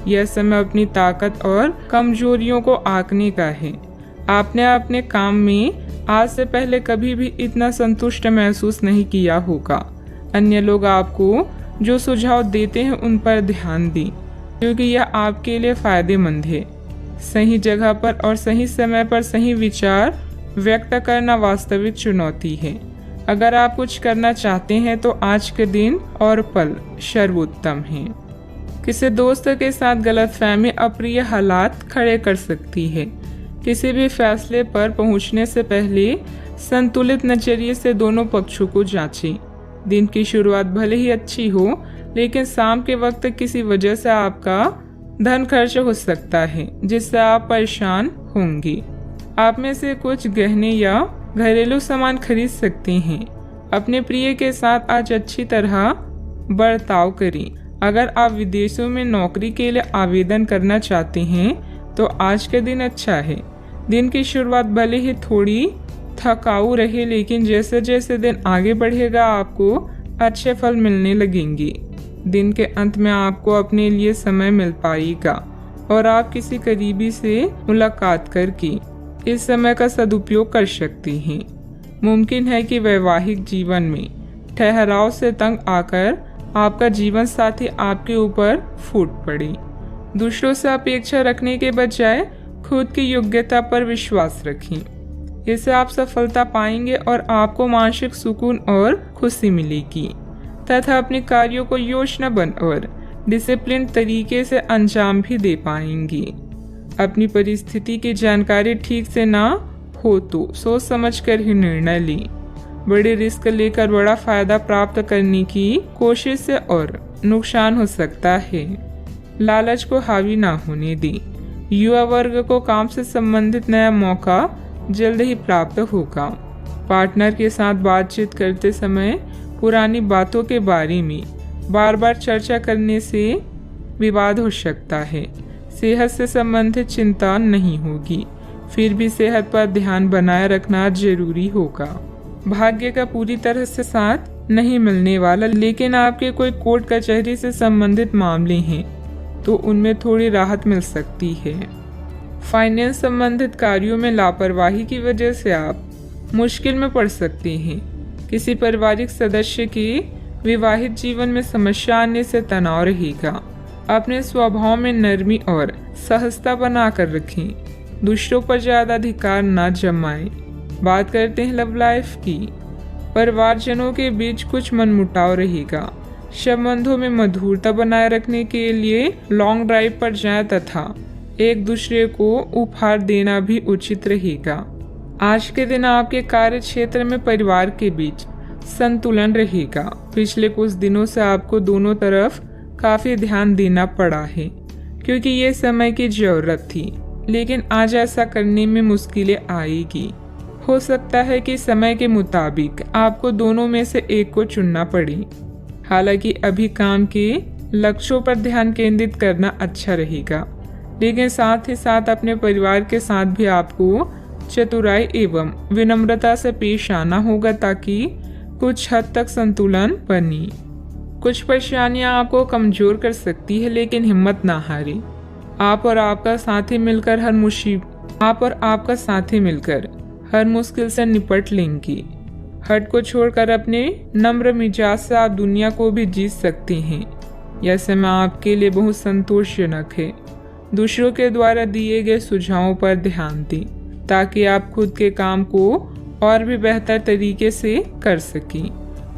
यह समय अपनी ताकत और कमजोरियों को आंकने का है। आपने अपने काम में आज से पहले कभी भी इतना संतुष्ट महसूस नहीं किया होगा। अन्य लोग आपको जो सुझाव देते हैं उन पर ध्यान दें, क्योंकि यह आपके लिए फायदेमंद है। सही जगह पर और सही समय पर सही विचार व्यक्त करना वास्तविक चुनौती है। अगर आप कुछ करना चाहते हैं तो आज के दिन और पल सर्वोत्तम है। किसी दोस्त के साथ गलतफहमी अप्रिय हालात खड़े कर सकती है। किसी भी फैसले पर पहुंचने से पहले संतुलित नजरिए से दोनों पक्षों को जांचें। दिन की शुरुआत भले ही अच्छी हो, लेकिन शाम के वक्त किसी वजह से आपका धन खर्च हो सकता है, जिससे आप परेशान होंगे। आप में से कुछ गहने या घरेलू सामान खरीद सकते हैं। अपने प्रिय के साथ आज अच्छी तरह बर्ताव करें। अगर आप विदेशों में नौकरी के लिए आवेदन करना चाहते हैं तो आज का दिन अच्छा है। दिन की शुरुआत भले ही थोड़ी थकाऊ रहे, लेकिन जैसे जैसे दिन आगे बढ़ेगा आपको अच्छे फल मिलने लगेंगे। दिन के अंत में आपको अपने लिए समय मिल पाएगा और आप किसी करीबी से मुलाकात करके इस समय का सदुपयोग कर सकती हैं। मुमकिन है कि वैवाहिक जीवन में ठहराव से तंग आकर आपका जीवन साथी आपके ऊपर फूट पड़े। दूसरों से अपेक्षा रखने के बजाय खुद की योग्यता पर विश्वास रखें। इससे आप सफलता पाएंगे और आपको मानसिक सुकून और खुशी मिलेगी तथा अपने कार्यों को योजनाबद्ध और डिसिप्लिन तरीके से अंजाम भी दे पाएंगी। अपनी परिस्थिति की जानकारी ठीक से ना हो तो सोच समझकर ही निर्णय लें। बड़े रिस्क लेकर बड़ा फायदा प्राप्त करने की कोशिश से और नुकसान हो सकता है। लालच को हावी ना होने दें। युवा वर्ग को काम से संबंधित नया मौका जल्द ही प्राप्त होगा। पार्टनर के साथ बातचीत करते समय पुरानी बातों के बारे में बार बार चर्चा करने से विवाद हो सकता है। सेहत से संबंधित चिंता नहीं होगी, फिर भी सेहत पर ध्यान बनाए रखना जरूरी होगा। भाग्य का पूरी तरह से साथ नहीं मिलने वाला, लेकिन आपके कोई कोर्ट कचहरी से संबंधित मामले हैं तो उनमें थोड़ी राहत मिल सकती है। फाइनेंस संबंधित कार्यों में लापरवाही की वजह से आप मुश्किल में पड़ सकते हैं। किसी पारिवारिक सदस्य के विवाहित जीवन में समस्या आने से तनाव रहेगा। अपने स्वभाव में नरमी और सहजता बनाकर रखें। दूसरों पर ज्यादा अधिकार न जमाएं। बात करते हैं लव लाइफ की। परिवारजनों के बीच कुछ मनमुटाव रहेगा। संबंधों में मधुरता बनाए रखने के लिए लॉन्ग ड्राइव पर जाएं तथा एक दूसरे को उपहार देना भी उचित रहेगा। आज के दिन आपके कार्य क्षेत्र में परिवार के बीच संतुलन रहेगा। पिछले कुछ दिनों से आपको दोनों तरफ काफी ध्यान देना पड़ा है क्योंकि ये समय की जरूरत थी, लेकिन आज ऐसा करने में मुश्किलें आएगी। हो सकता है कि समय के मुताबिक आपको दोनों में से एक को चुनना पड़े। हालांकि अभी काम के लक्ष्यों पर ध्यान केंद्रित करना अच्छा रहेगा, लेकिन साथ ही साथ अपने परिवार के साथ भी आपको चतुराई एवं विनम्रता से पेश आना होगा ताकि कुछ हद तक संतुलन बने। कुछ परेशानियां आपको कमजोर कर सकती है, लेकिन हिम्मत ना हारे। आप और आपका साथी मिलकर हर मुश्किल से निपट लेंगे। हट को छोड़कर अपने नम्र मिजाज से आप दुनिया को भी जीत सकते हैं। यह समय आपके लिए बहुत संतोषजनक है। दूसरों के द्वारा दिए गए सुझावों पर ध्यान दें ताकि आप खुद के काम को और भी बेहतर तरीके से कर सकें।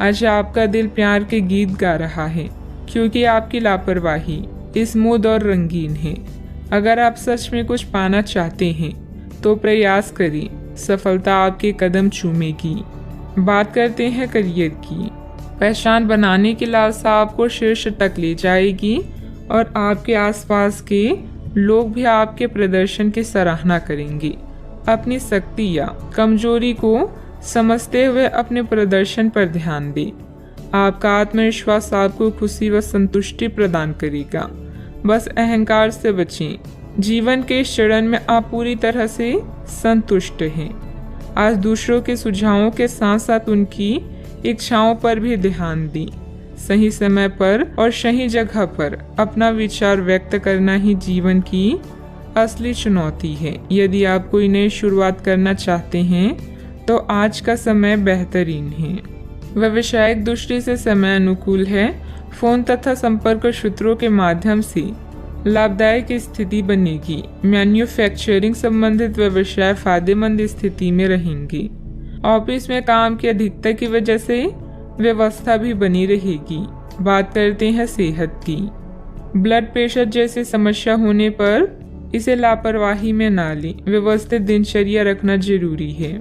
आज आपका दिल प्यार के गीत गा रहा है क्योंकि आपकी लापरवाही स्मूथ और रंगीन है। अगर आप सच में कुछ पाना चाहते हैं तो प्रयास करें, सफलता आपके कदम चूमेगी। बात करते हैं करियर की। पहचान बनाने की लालसा आपको शीर्ष तक ले जाएगी और आपके आसपास के लोग भी आपके प्रदर्शन की सराहना करेंगे। अपनी शक्ति या कमजोरी को समझते हुए अपने प्रदर्शन पर ध्यान दें। आपका आत्मविश्वास आपको खुशी व संतुष्टि प्रदान करेगा। बस अहंकार से बचें। जीवन के इस चरण में आप पूरी तरह से संतुष्ट हैं। आज दूसरों के सुझावों के साथ साथ उनकी इच्छाओं पर भी ध्यान दें। सही समय पर और सही जगह पर अपना विचार व्यक्त करना ही जीवन की असली चुनौती है। यदि आप कोई नई शुरुआत करना चाहते हैं तो आज का समय बेहतरीन है। व्यावसायिक दृष्टि से समय अनुकूल है। फोन तथा संपर्क सूत्रों के माध्यम से लाभदायक स्थिति बनेगी। मैन्युफैक्चरिंग संबंधित व्यवसाय फायदेमंद स्थिति में रहेंगे। ऑफिस में काम की अधिकता की वजह से व्यवस्था भी बनी रहेगी। बात करते हैं सेहत की। ब्लड प्रेशर जैसी समस्या होने पर इसे लापरवाही में ना लें। व्यवस्थित दिनचर्या रखना जरूरी है।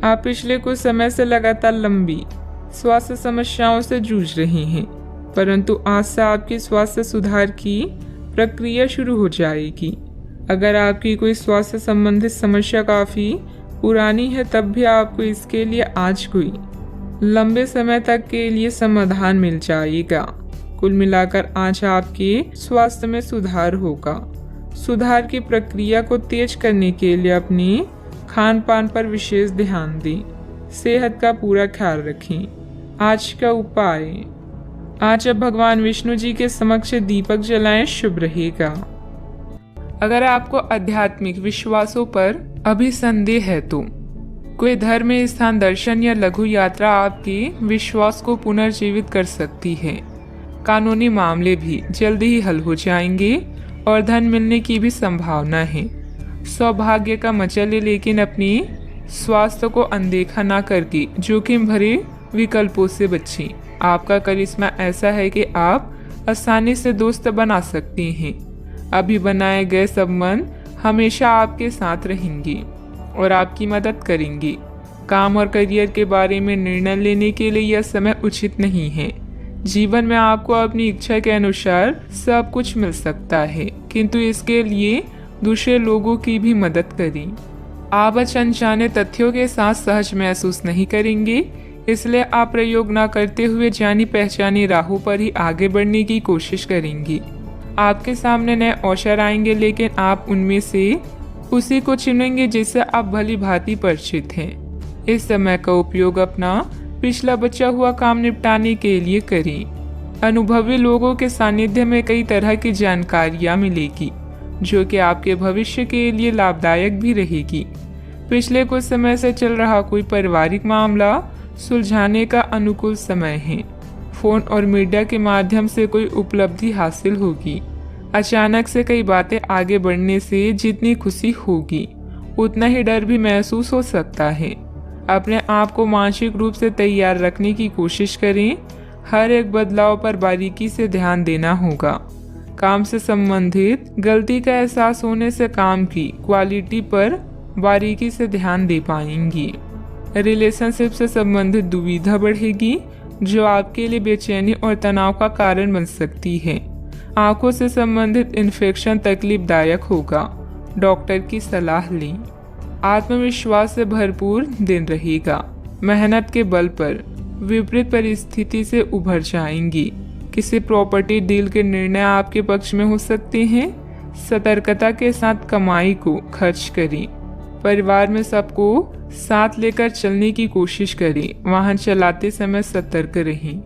आप पिछले कुछ समय से लगातार लंबी स्वास्थ्य समस्याओं से जूझ रहे हैं, परंतु आज से आपकी स्वास्थ्य सुधार की प्रक्रिया शुरू हो जाएगी। अगर आपकी कोई स्वास्थ्य संबंधित समस्या काफी पुरानी है तब भी आपको इसके लिए आज कोई लंबे समय तक के लिए समाधान मिल जाएगा। कुल मिलाकर आज आपके स्वास्थ्य में सुधार होगा। सुधार की प्रक्रिया को तेज करने के लिए अपने खान पान पर विशेष ध्यान दें। सेहत का पूरा ख्याल रखें। आज का उपाय, आज अब भगवान विष्णु जी के समक्ष दीपक जलाएं, शुभ रहेगा। अगर आपको आध्यात्मिक विश्वासों पर अभी संदेह है तो कोई धर्म स्थान दर्शन या लघु यात्रा आपके विश्वास को पुनर्जीवित कर सकती है। कानूनी मामले भी जल्दी ही हल हो जाएंगे और धन मिलने की भी संभावना है। सौभाग्य का मजा ले, लेकिन अपने स्वास्थ्य को अनदेखा ना करके जोखिम भरे विकल्पों से बचें। आपका करिश्मा ऐसा है कि आप आसानी से दोस्त बना सकते हैं। अभी बनाए गए संबंध हमेशा आपके साथ रहेंगे और आपकी मदद करेंगे। काम और करियर के बारे में निर्णय लेने के लिए यह समय उचित नहीं है। जीवन में आपको अपनी इच्छा के अनुसार सब कुछ मिल सकता है, किंतु इसके लिए दूसरे लोगों की भी मदद करें। आप अनजाने तथ्यों के साथ सहज महसूस नहीं करेंगे, इसलिए आप प्रयोग न करते हुए जानी पहचानी राहों पर ही आगे बढ़ने की कोशिश करेंगे। आपके सामने नए अवसर आएंगे, लेकिन आप उनमें से उसी को चुनेंगे जिससे आप भली भांति परिचित हैं। इस समय का उपयोग अपना पिछला बचा हुआ काम निपटाने के लिए करें। अनुभवी लोगों के सानिध्य में कई तरह की जानकारियां मिलेगी, जो कि आपके भविष्य के लिए लाभदायक भी रहेगी। पिछले कुछ समय से चल रहा कोई पारिवारिक मामला सुलझाने का अनुकूल समय है। फोन और मीडिया के माध्यम से कोई उपलब्धि हासिल होगी। अचानक से कई बातें आगे बढ़ने से जितनी खुशी होगी, उतना ही डर भी महसूस हो सकता है। अपने आप को मानसिक रूप से तैयार रखने की कोशिश करें। हर एक बदलाव पर बारीकी से ध्यान देना होगा। काम से संबंधित गलती का एहसास होने से काम की क्वालिटी पर बारीकी से ध्यान दे पाएंगी। रिलेशनशिप से संबंधित दुविधा बढ़ेगी, जो आपके लिए बेचैनी और तनाव का कारण बन सकती है। आंखों से संबंधित इन्फेक्शन तकलीफदायक होगा। डॉक्टर की सलाह लें। आत्मविश्वास से भरपूर दिन रहेगा। मेहनत के बल पर विपरीत परिस्थिति से उभर जाएंगी। किसी प्रॉपर्टी डील के निर्णय आपके पक्ष में हो सकते हैं। सतर्कता के साथ कमाई को खर्च करें। परिवार में सबको साथ लेकर चलने की कोशिश करें। वाहन चलाते समय सतर्क रहें।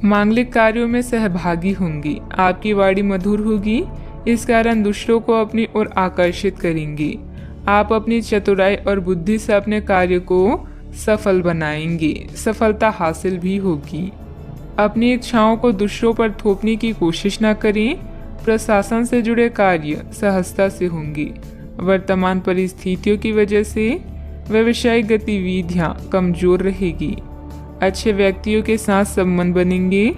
मांगलिक कार्यों में सहभागी होंगी। आपकी वाणी मधुर होगी, इस कारण दूसरों को अपनी ओर आकर्षित करेंगे। आप अपनी चतुराई और बुद्धि से अपने कार्य को सफल बनाएंगे। सफलता हासिल भी होगी। अपनी इच्छाओं को दूसरों पर थोपने की कोशिश न करें। प्रशासन से जुड़े कार्य सहजता से होंगे। वर्तमान परिस्थितियों की वजह से व्यावसायिक गतिविधियां कमजोर रहेगी। अच्छे व्यक्तियों के साथ संबंध बनेंगे।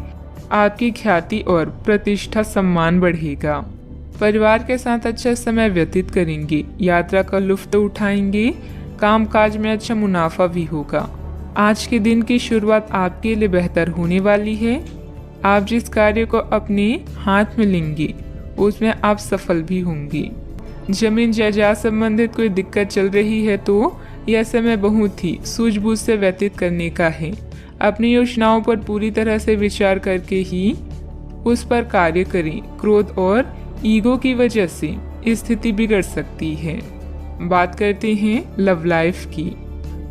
आपकी ख्याति और प्रतिष्ठा सम्मान बढ़ेगा। परिवार के साथ अच्छा समय व्यतीत करेंगे। यात्रा का लुत्फ उठाएंगे। कामकाज में अच्छा मुनाफा भी होगा। आज के दिन की शुरुआत आपके लिए बेहतर होने वाली है। आप जिस कार्य को अपने हाथ में लेंगे, उसमें आप सफल भी होंगे। जमीन जायदाद संबंधित कोई दिक्कत चल रही है तो यह समय बहुत ही सूझबूझ से व्यतीत करने का है। अपनी योजनाओं पर पूरी तरह से विचार करके ही उस पर कार्य करें। क्रोध और ईगो की वजह से स्थिति बिगड़ सकती है। बात करते हैं लव लाइफ की।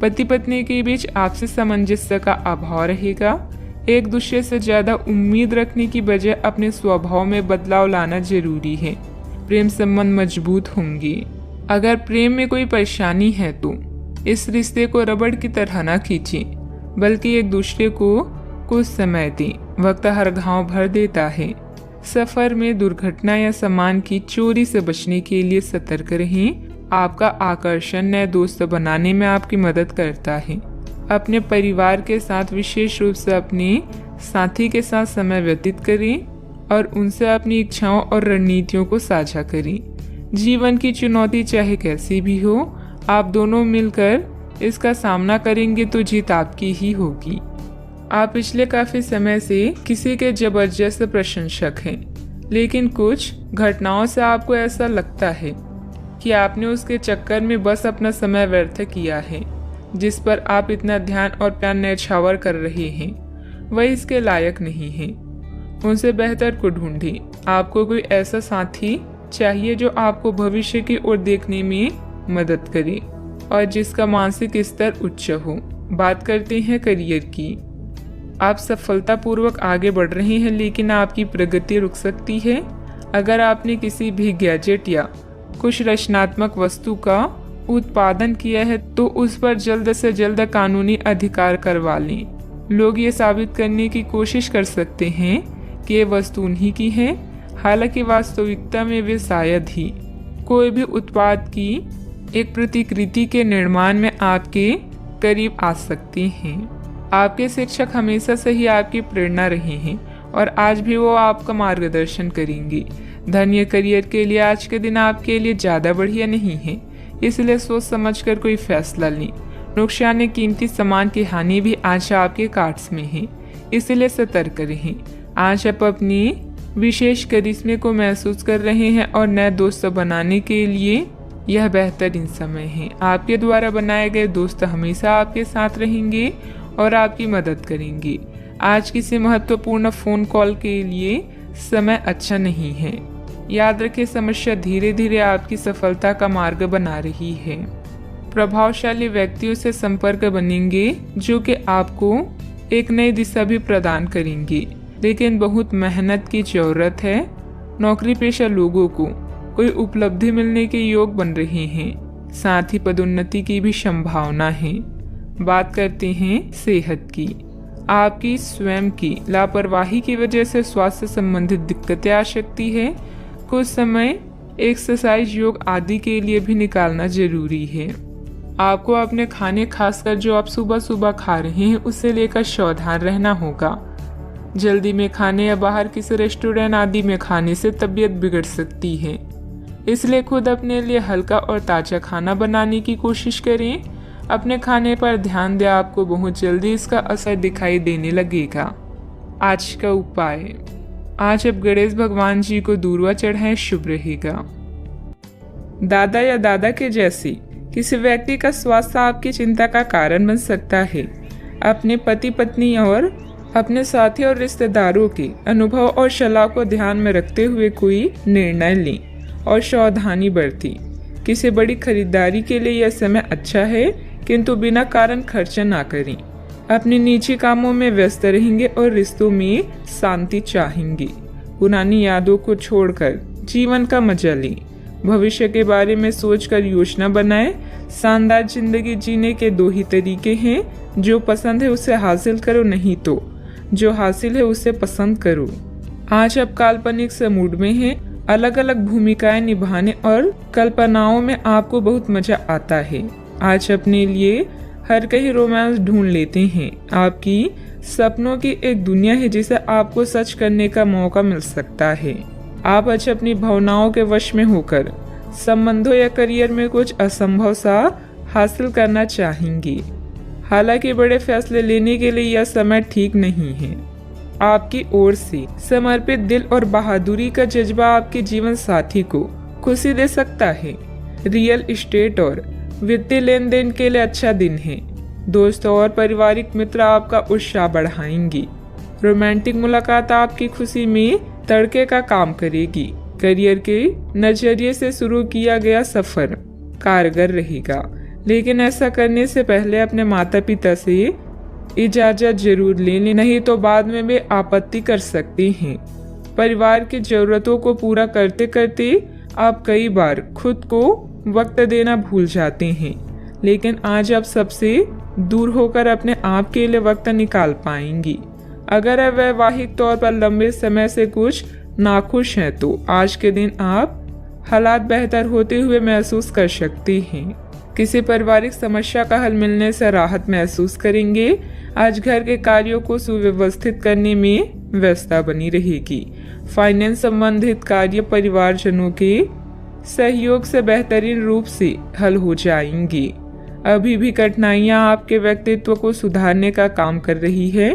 पति पत्नी के बीच आपसी सामंजस्य का अभाव रहेगा। एक दूसरे से ज्यादा उम्मीद रखने की बजाय अपने स्वभाव में बदलाव लाना जरूरी है। प्रेम संबंध मजबूत होंगे। अगर प्रेम में कोई परेशानी है तो इस रिश्ते को रबड़ की तरह न खींचें, बल्कि एक दूसरे को कुछ समय दें। वक्त हर घाव भर देता है। सफर में दुर्घटना या सामान की चोरी से बचने के लिए सतर्क रहें। आपका आकर्षण नए दोस्त बनाने में आपकी मदद करता है। अपने परिवार के साथ विशेष रूप से अपने साथी के साथ समय व्यतीत करें और उनसे अपनी इच्छाओं और रणनीतियों को साझा करें। जीवन की चुनौती चाहे कैसी भी हो, आप दोनों मिलकर इसका सामना करेंगे तो जीत आपकी ही होगी। आप पिछले काफी समय से किसी के जबरदस्त प्रशंसक हैं, लेकिन कुछ घटनाओं से आपको ऐसा लगता है कि आपने उसके चक्कर में बस अपना समय व्यर्थ किया है। जिस पर आप इतना ध्यान और प्यार न्यौछावर कर रहे हैं, वह इसके लायक नहीं है। उनसे बेहतर को ढूंढें। आपको कोई ऐसा साथी चाहिए जो आपको भविष्य की ओर देखने में मदद करे और जिसका मानसिक स्तर उच्च हो। बात करते हैं करियर की। आप सफलतापूर्वक आगे बढ़ रहे हैं, लेकिन आपकी प्रगति रुक सकती है। अगर आपने किसी भी गैजेट या कुछ रचनात्मक वस्तु का उत्पादन किया है तो उस पर जल्द से जल्द कानूनी अधिकार करवा लें। लोग ये साबित करने की कोशिश कर सकते हैं कि ये वस्तु उन्हीं की है, हालांकि वास्तविकता में वे शायद ही कोई भी उत्पाद की एक प्रतिकृति के निर्माण में आपके करीब आ सकते हैं। आपके शिक्षक हमेशा से ही आपकी प्रेरणा रहे हैं और आज भी वो आपका मार्गदर्शन करेंगे। धन या करियर के लिए आज के दिन आपके लिए ज़्यादा बढ़िया नहीं है, इसलिए सोच समझकर कोई फैसला लें। नुकसान या कीमती सामान की हानि भी आज आपके कार्ड्स में है, इसलिए सतर्क रहें। आज आप अपनी विशेष करिश्मे को महसूस कर रहे हैं और नए दोस्त बनाने के लिए यह बेहतरीन समय है। आपके द्वारा बनाए गए दोस्त हमेशा आपके साथ रहेंगे और आपकी मदद करेंगे। आज किसी महत्वपूर्ण फ़ोन कॉल के लिए समय अच्छा नहीं है। याद रखें, समस्या धीरे धीरे आपकी सफलता का मार्ग बना रही है। प्रभावशाली व्यक्तियों से संपर्क बनेंगे जो कि आपको एक नई दिशा भी प्रदान करेंगे, लेकिन बहुत मेहनत की जरूरत है। नौकरी पेशा लोगों को कोई उपलब्धि मिलने के योग बन रहे हैं, साथ ही पदोन्नति की भी संभावना है। बात करते हैं सेहत की। आपकी स्वयं की लापरवाही की वजह से स्वास्थ्य संबंधित दिक्कतें आ सकती है। कुछ समय एक्सरसाइज, योग आदि के लिए भी निकालना जरूरी है। आपको अपने खाने, खासकर जो आप सुबह सुबह खा रहे हैं, उससे लेकर सावधान रहना होगा। जल्दी में खाने या बाहर किसी रेस्टोरेंट आदि में खाने से तबीयत बिगड़ सकती है, इसलिए खुद अपने लिए हल्का और ताज़ा खाना बनाने की कोशिश करें। अपने खाने पर ध्यान दें, आपको बहुत जल्दी इसका असर दिखाई देने लगेगा। आज का उपाय, आज अब गणेश भगवान जी को दूर्वा चढ़ाएं, शुभ रहेगा। दादा या दादा के जैसे किसी व्यक्ति का स्वास्थ्य आपकी चिंता का कारण बन सकता है। अपने पति पत्नी और अपने साथी और रिश्तेदारों के अनुभव और सलाह को ध्यान में रखते हुए कोई निर्णय लें और सावधानी बरतें। किसी बड़ी खरीदारी के लिए यह समय अच्छा है, किंतु बिना कारण खर्च ना करें। अपने निजी कामों में व्यस्त रहेंगे और रिश्तों में शांति चाहेंगे। पुरानी यादों को छोड़कर जीवन का मजा लें। भविष्य के बारे में सोचकर योजना बनाएं। शानदार जिंदगी जीने के दो ही तरीके हैं, जो पसंद है उसे हासिल करो, नहीं तो जो हासिल है उसे पसंद करो। आज आप काल्पनिक से मूड में हैं। अलग अलग भूमिकाएं निभाने और कल्पनाओं में आपको बहुत मजा आता है। आज अपने लिए हर कहीं रोमांस ढूंढ लेते हैं। आपकी सपनों की एक दुनिया है जिसे आपको सच करने का मौका मिल सकता है। आप आज अपनी भावनाओं के वश में होकर संबंधों या करियर में कुछ असंभव सा हासिल करना चाहेंगे। हालांकि बड़े फैसले लेने के लिए यह समय ठीक नहीं है। आपकी ओर से समर्पित दिल और बहादुरी का जज्बा आपके जीवन साथी को खुशी दे सकता है। रियल एस्टेट और वित्तीय लेन देन के लिए अच्छा दिन है। दोस्तों और पारिवारिक मित्र आपका उत्साह बढ़ाएंगे। रोमांटिक मुलाकात आपकी खुशी में तड़के का काम करेगी। करियर के नजरिए से शुरू किया गया सफर कारगर रहेगा, लेकिन ऐसा करने से पहले अपने माता पिता से इजाजत जरूर ले लें, नहीं तो बाद में वे आपत्ति कर सकते हैं। परिवार की जरूरतों को पूरा करते करते आप कई बार खुद को वक्त देना भूल जाते हैं, लेकिन आज आप सबसे दूर होकर अपने आप के लिए वक्त निकाल पाएंगी। अगर आप वैवाहिक तौर पर लंबे समय से कुछ नाखुश हैं, तो आज के दिन आप हालात बेहतर होते हुए महसूस कर सकते हैं। किसी पारिवारिक समस्या का हल मिलने से राहत महसूस करेंगे। आज घर के कार्यों को सुव्यवस्थित करने में व्यस्तता बनी रहेगी। फाइनेंस संबंधित कार्य परिवारजनों के सहयोग से बेहतरीन रूप से हल हो जाएंगी। अभी भी कठिनाइयां आपके व्यक्तित्व को सुधारने का काम कर रही है,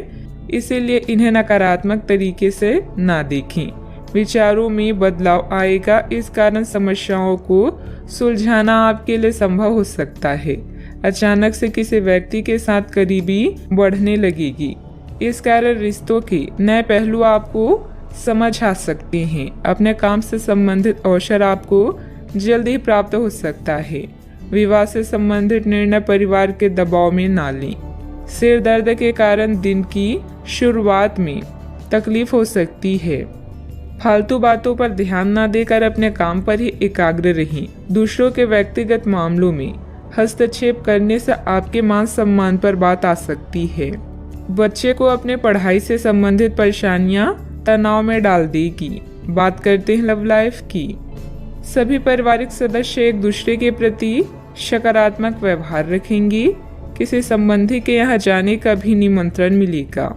इसीलिए इन्हें नकारात्मक तरीके से ना देखें। विचारों में बदलाव आएगा, इस कारण समस्याओं को सुलझाना आपके लिए संभव हो सकता है। अचानक से किसी व्यक्ति के साथ करीबी बढ़ने लगेगी, इस कारण रिश्तों के नए पहलू आपको समझ आ सकते हैं। अपने काम से संबंधित अवसर आपको जल्दी प्राप्त हो सकता है। विवाह से संबंधित निर्णय परिवार के दबाव में ना लें। सिर दर्द के कारण दिन की शुरुआत में तकलीफ हो सकती है। फालतू बातों पर ध्यान न देकर अपने काम पर ही एकाग्र रहें। दूसरों के व्यक्तिगत मामलों में हस्तक्षेप करने से आपके मान सम्मान पर बात आ सकती है। बच्चे को अपने पढ़ाई से संबंधित परेशानियां तनाव में डाल देगी। बात करते हैं लव लाइफ की। सभी पारिवारिक सदस्य एक दूसरे के प्रति सकारात्मक व्यवहार रखेंगे। किसी संबंधी के यहाँ जाने का भी निमंत्रण मिलेगा।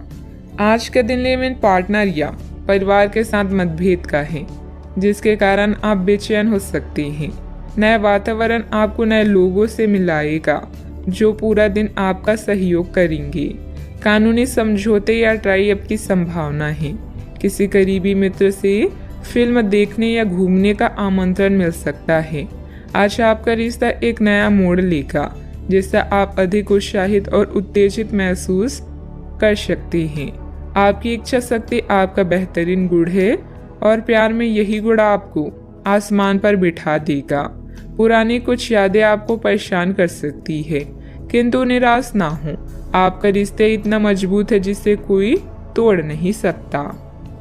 आज का दिन लिव इन पार्टनर या परिवार के साथ मतभेद का है, जिसके कारण आप बेचैन हो सकते हैं। नया वातावरण आपको नए लोगों से मिलाएगा, जो पूरा दिन आपका सहयोग करेंगे। कानूनी समझौते या ट्राई अप की संभावना है। किसी करीबी मित्र से फिल्म देखने या घूमने का आमंत्रण मिल सकता है। आज आपका रिश्ता एक नया मोड़ लेगा, जिससे आप अधिक उत्साहित और उत्तेजित महसूस कर सकते हैं। आपकी इच्छा शक्ति आपका बेहतरीन गुण है और प्यार में यही गुण आपको आसमान पर बिठा देगा। पुरानी कुछ यादें आपको परेशान कर सकती है, किंतु निराश ना हो। आपका रिश्ता इतना मजबूत है जिसे कोई तोड़ नहीं सकता।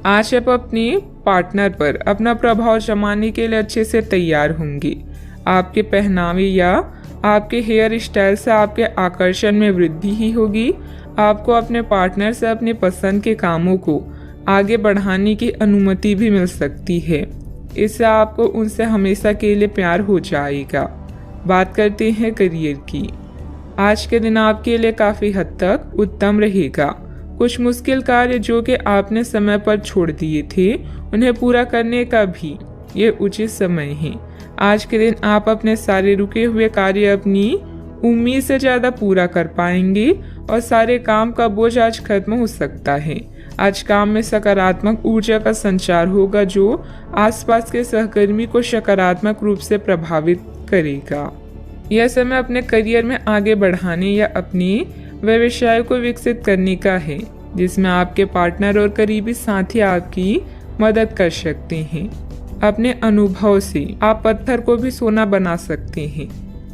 आज आप अपने पार्टनर पर अपना प्रभाव जमाने के लिए अच्छे से तैयार होंगे। आपके पहनावे या आपके हेयर स्टाइल से आपके आकर्षण में वृद्धि ही होगी। आपको अपने पार्टनर से अपने पसंद के कामों को आगे बढ़ाने की अनुमति भी मिल सकती है। इससे आपको उनसे हमेशा के लिए प्यार हो जाएगा। बात करते हैं करियर की। आज के दिन आपके लिए काफ़ी हद तक उत्तम रहेगा। कुछ मुश्किल कार्य जो कि आपने समय पर छोड़ दिए थे, उन्हें पूरा करने का भी ये उचित समय है। आज के दिन आप अपने सारे रुके हुए कार्य अपनी उम्मीद से ज़्यादा पूरा कर पाएंगे और सारे काम का बोझ आज खत्म हो सकता है। आज काम में सकारात्मक ऊर्जा का संचार होगा जो आसपास के सहकर्मी को सकारात्मक रूप से प्रभावित करेगा। यह समय अपने करियर में आगे बढ़ाने या अपने व्यवसाय को विकसित करने का है, जिसमें आपके पार्टनर और करीबी साथी आपकी मदद कर सकते हैं। अपने अनुभव से आप पत्थर को भी सोना बना सकते हैं।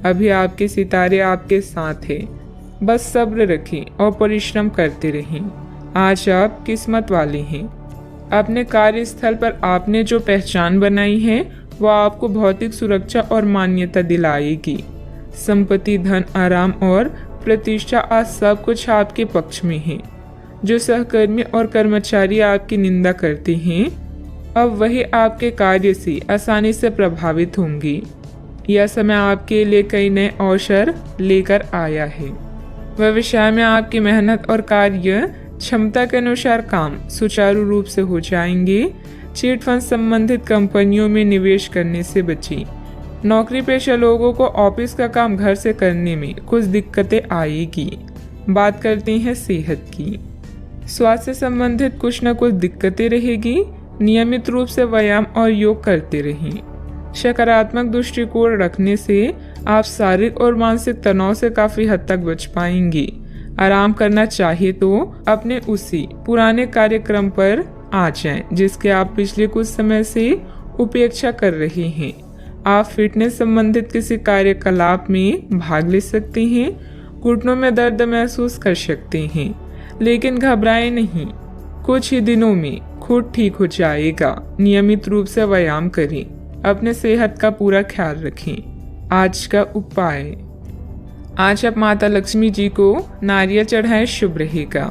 अभी आपके सितारे आपके साथ हैं, बस सब्र रखें और परिश्रम करते रहें। आज आप किस्मत वाले हैं। अपने कार्यस्थल पर आपने जो पहचान बनाई है वह आपको भौतिक सुरक्षा और मान्यता दिलाएगी। संपत्ति, धन, आराम और प्रतिष्ठा आज सब कुछ आपके पक्ष में है। जो सहकर्मी और कर्मचारी आपकी निंदा करते हैं, अब वही आपके कार्य से आसानी से प्रभावित होंगे। यह समय आपके लिए कई नए अवसर लेकर आया है। व्यवसाय में आपकी मेहनत और कार्य क्षमता के अनुसार काम सुचारू रूप से हो जाएंगे। चिट फंड संबंधित कंपनियों में निवेश करने से बचें। नौकरी पेशा लोगों को ऑफिस का काम घर से करने में कुछ दिक्कतें आएगी। बात करते हैं सेहत की। स्वास्थ्य से संबंधित कुछ न कुछ दिक्कतें रहेगी। नियमित रूप से व्यायाम और योग करते रहें। सकारात्मक दृष्टिकोण रखने से आप शारीरिक और मानसिक तनाव से काफी हद तक बच पाएंगे। आराम करना चाहिए तो अपने उसी पुराने कार्यक्रम पर आ जाएं, जिसके आप पिछले कुछ समय से उपेक्षा कर रहे हैं। आप फिटनेस संबंधित किसी कार्यकलाप में भाग ले सकते हैं। घुटनों में दर्द महसूस कर सकते हैं, लेकिन घबराएं नहीं, कुछ ही दिनों में खुद ठीक हो जाएगा। नियमित रूप से व्यायाम करें। अपने सेहत का पूरा ख्याल रखें। आज का उपाय, आज आप माता लक्ष्मी जी को नारियल चढ़ाएं, शुभ रहेगा।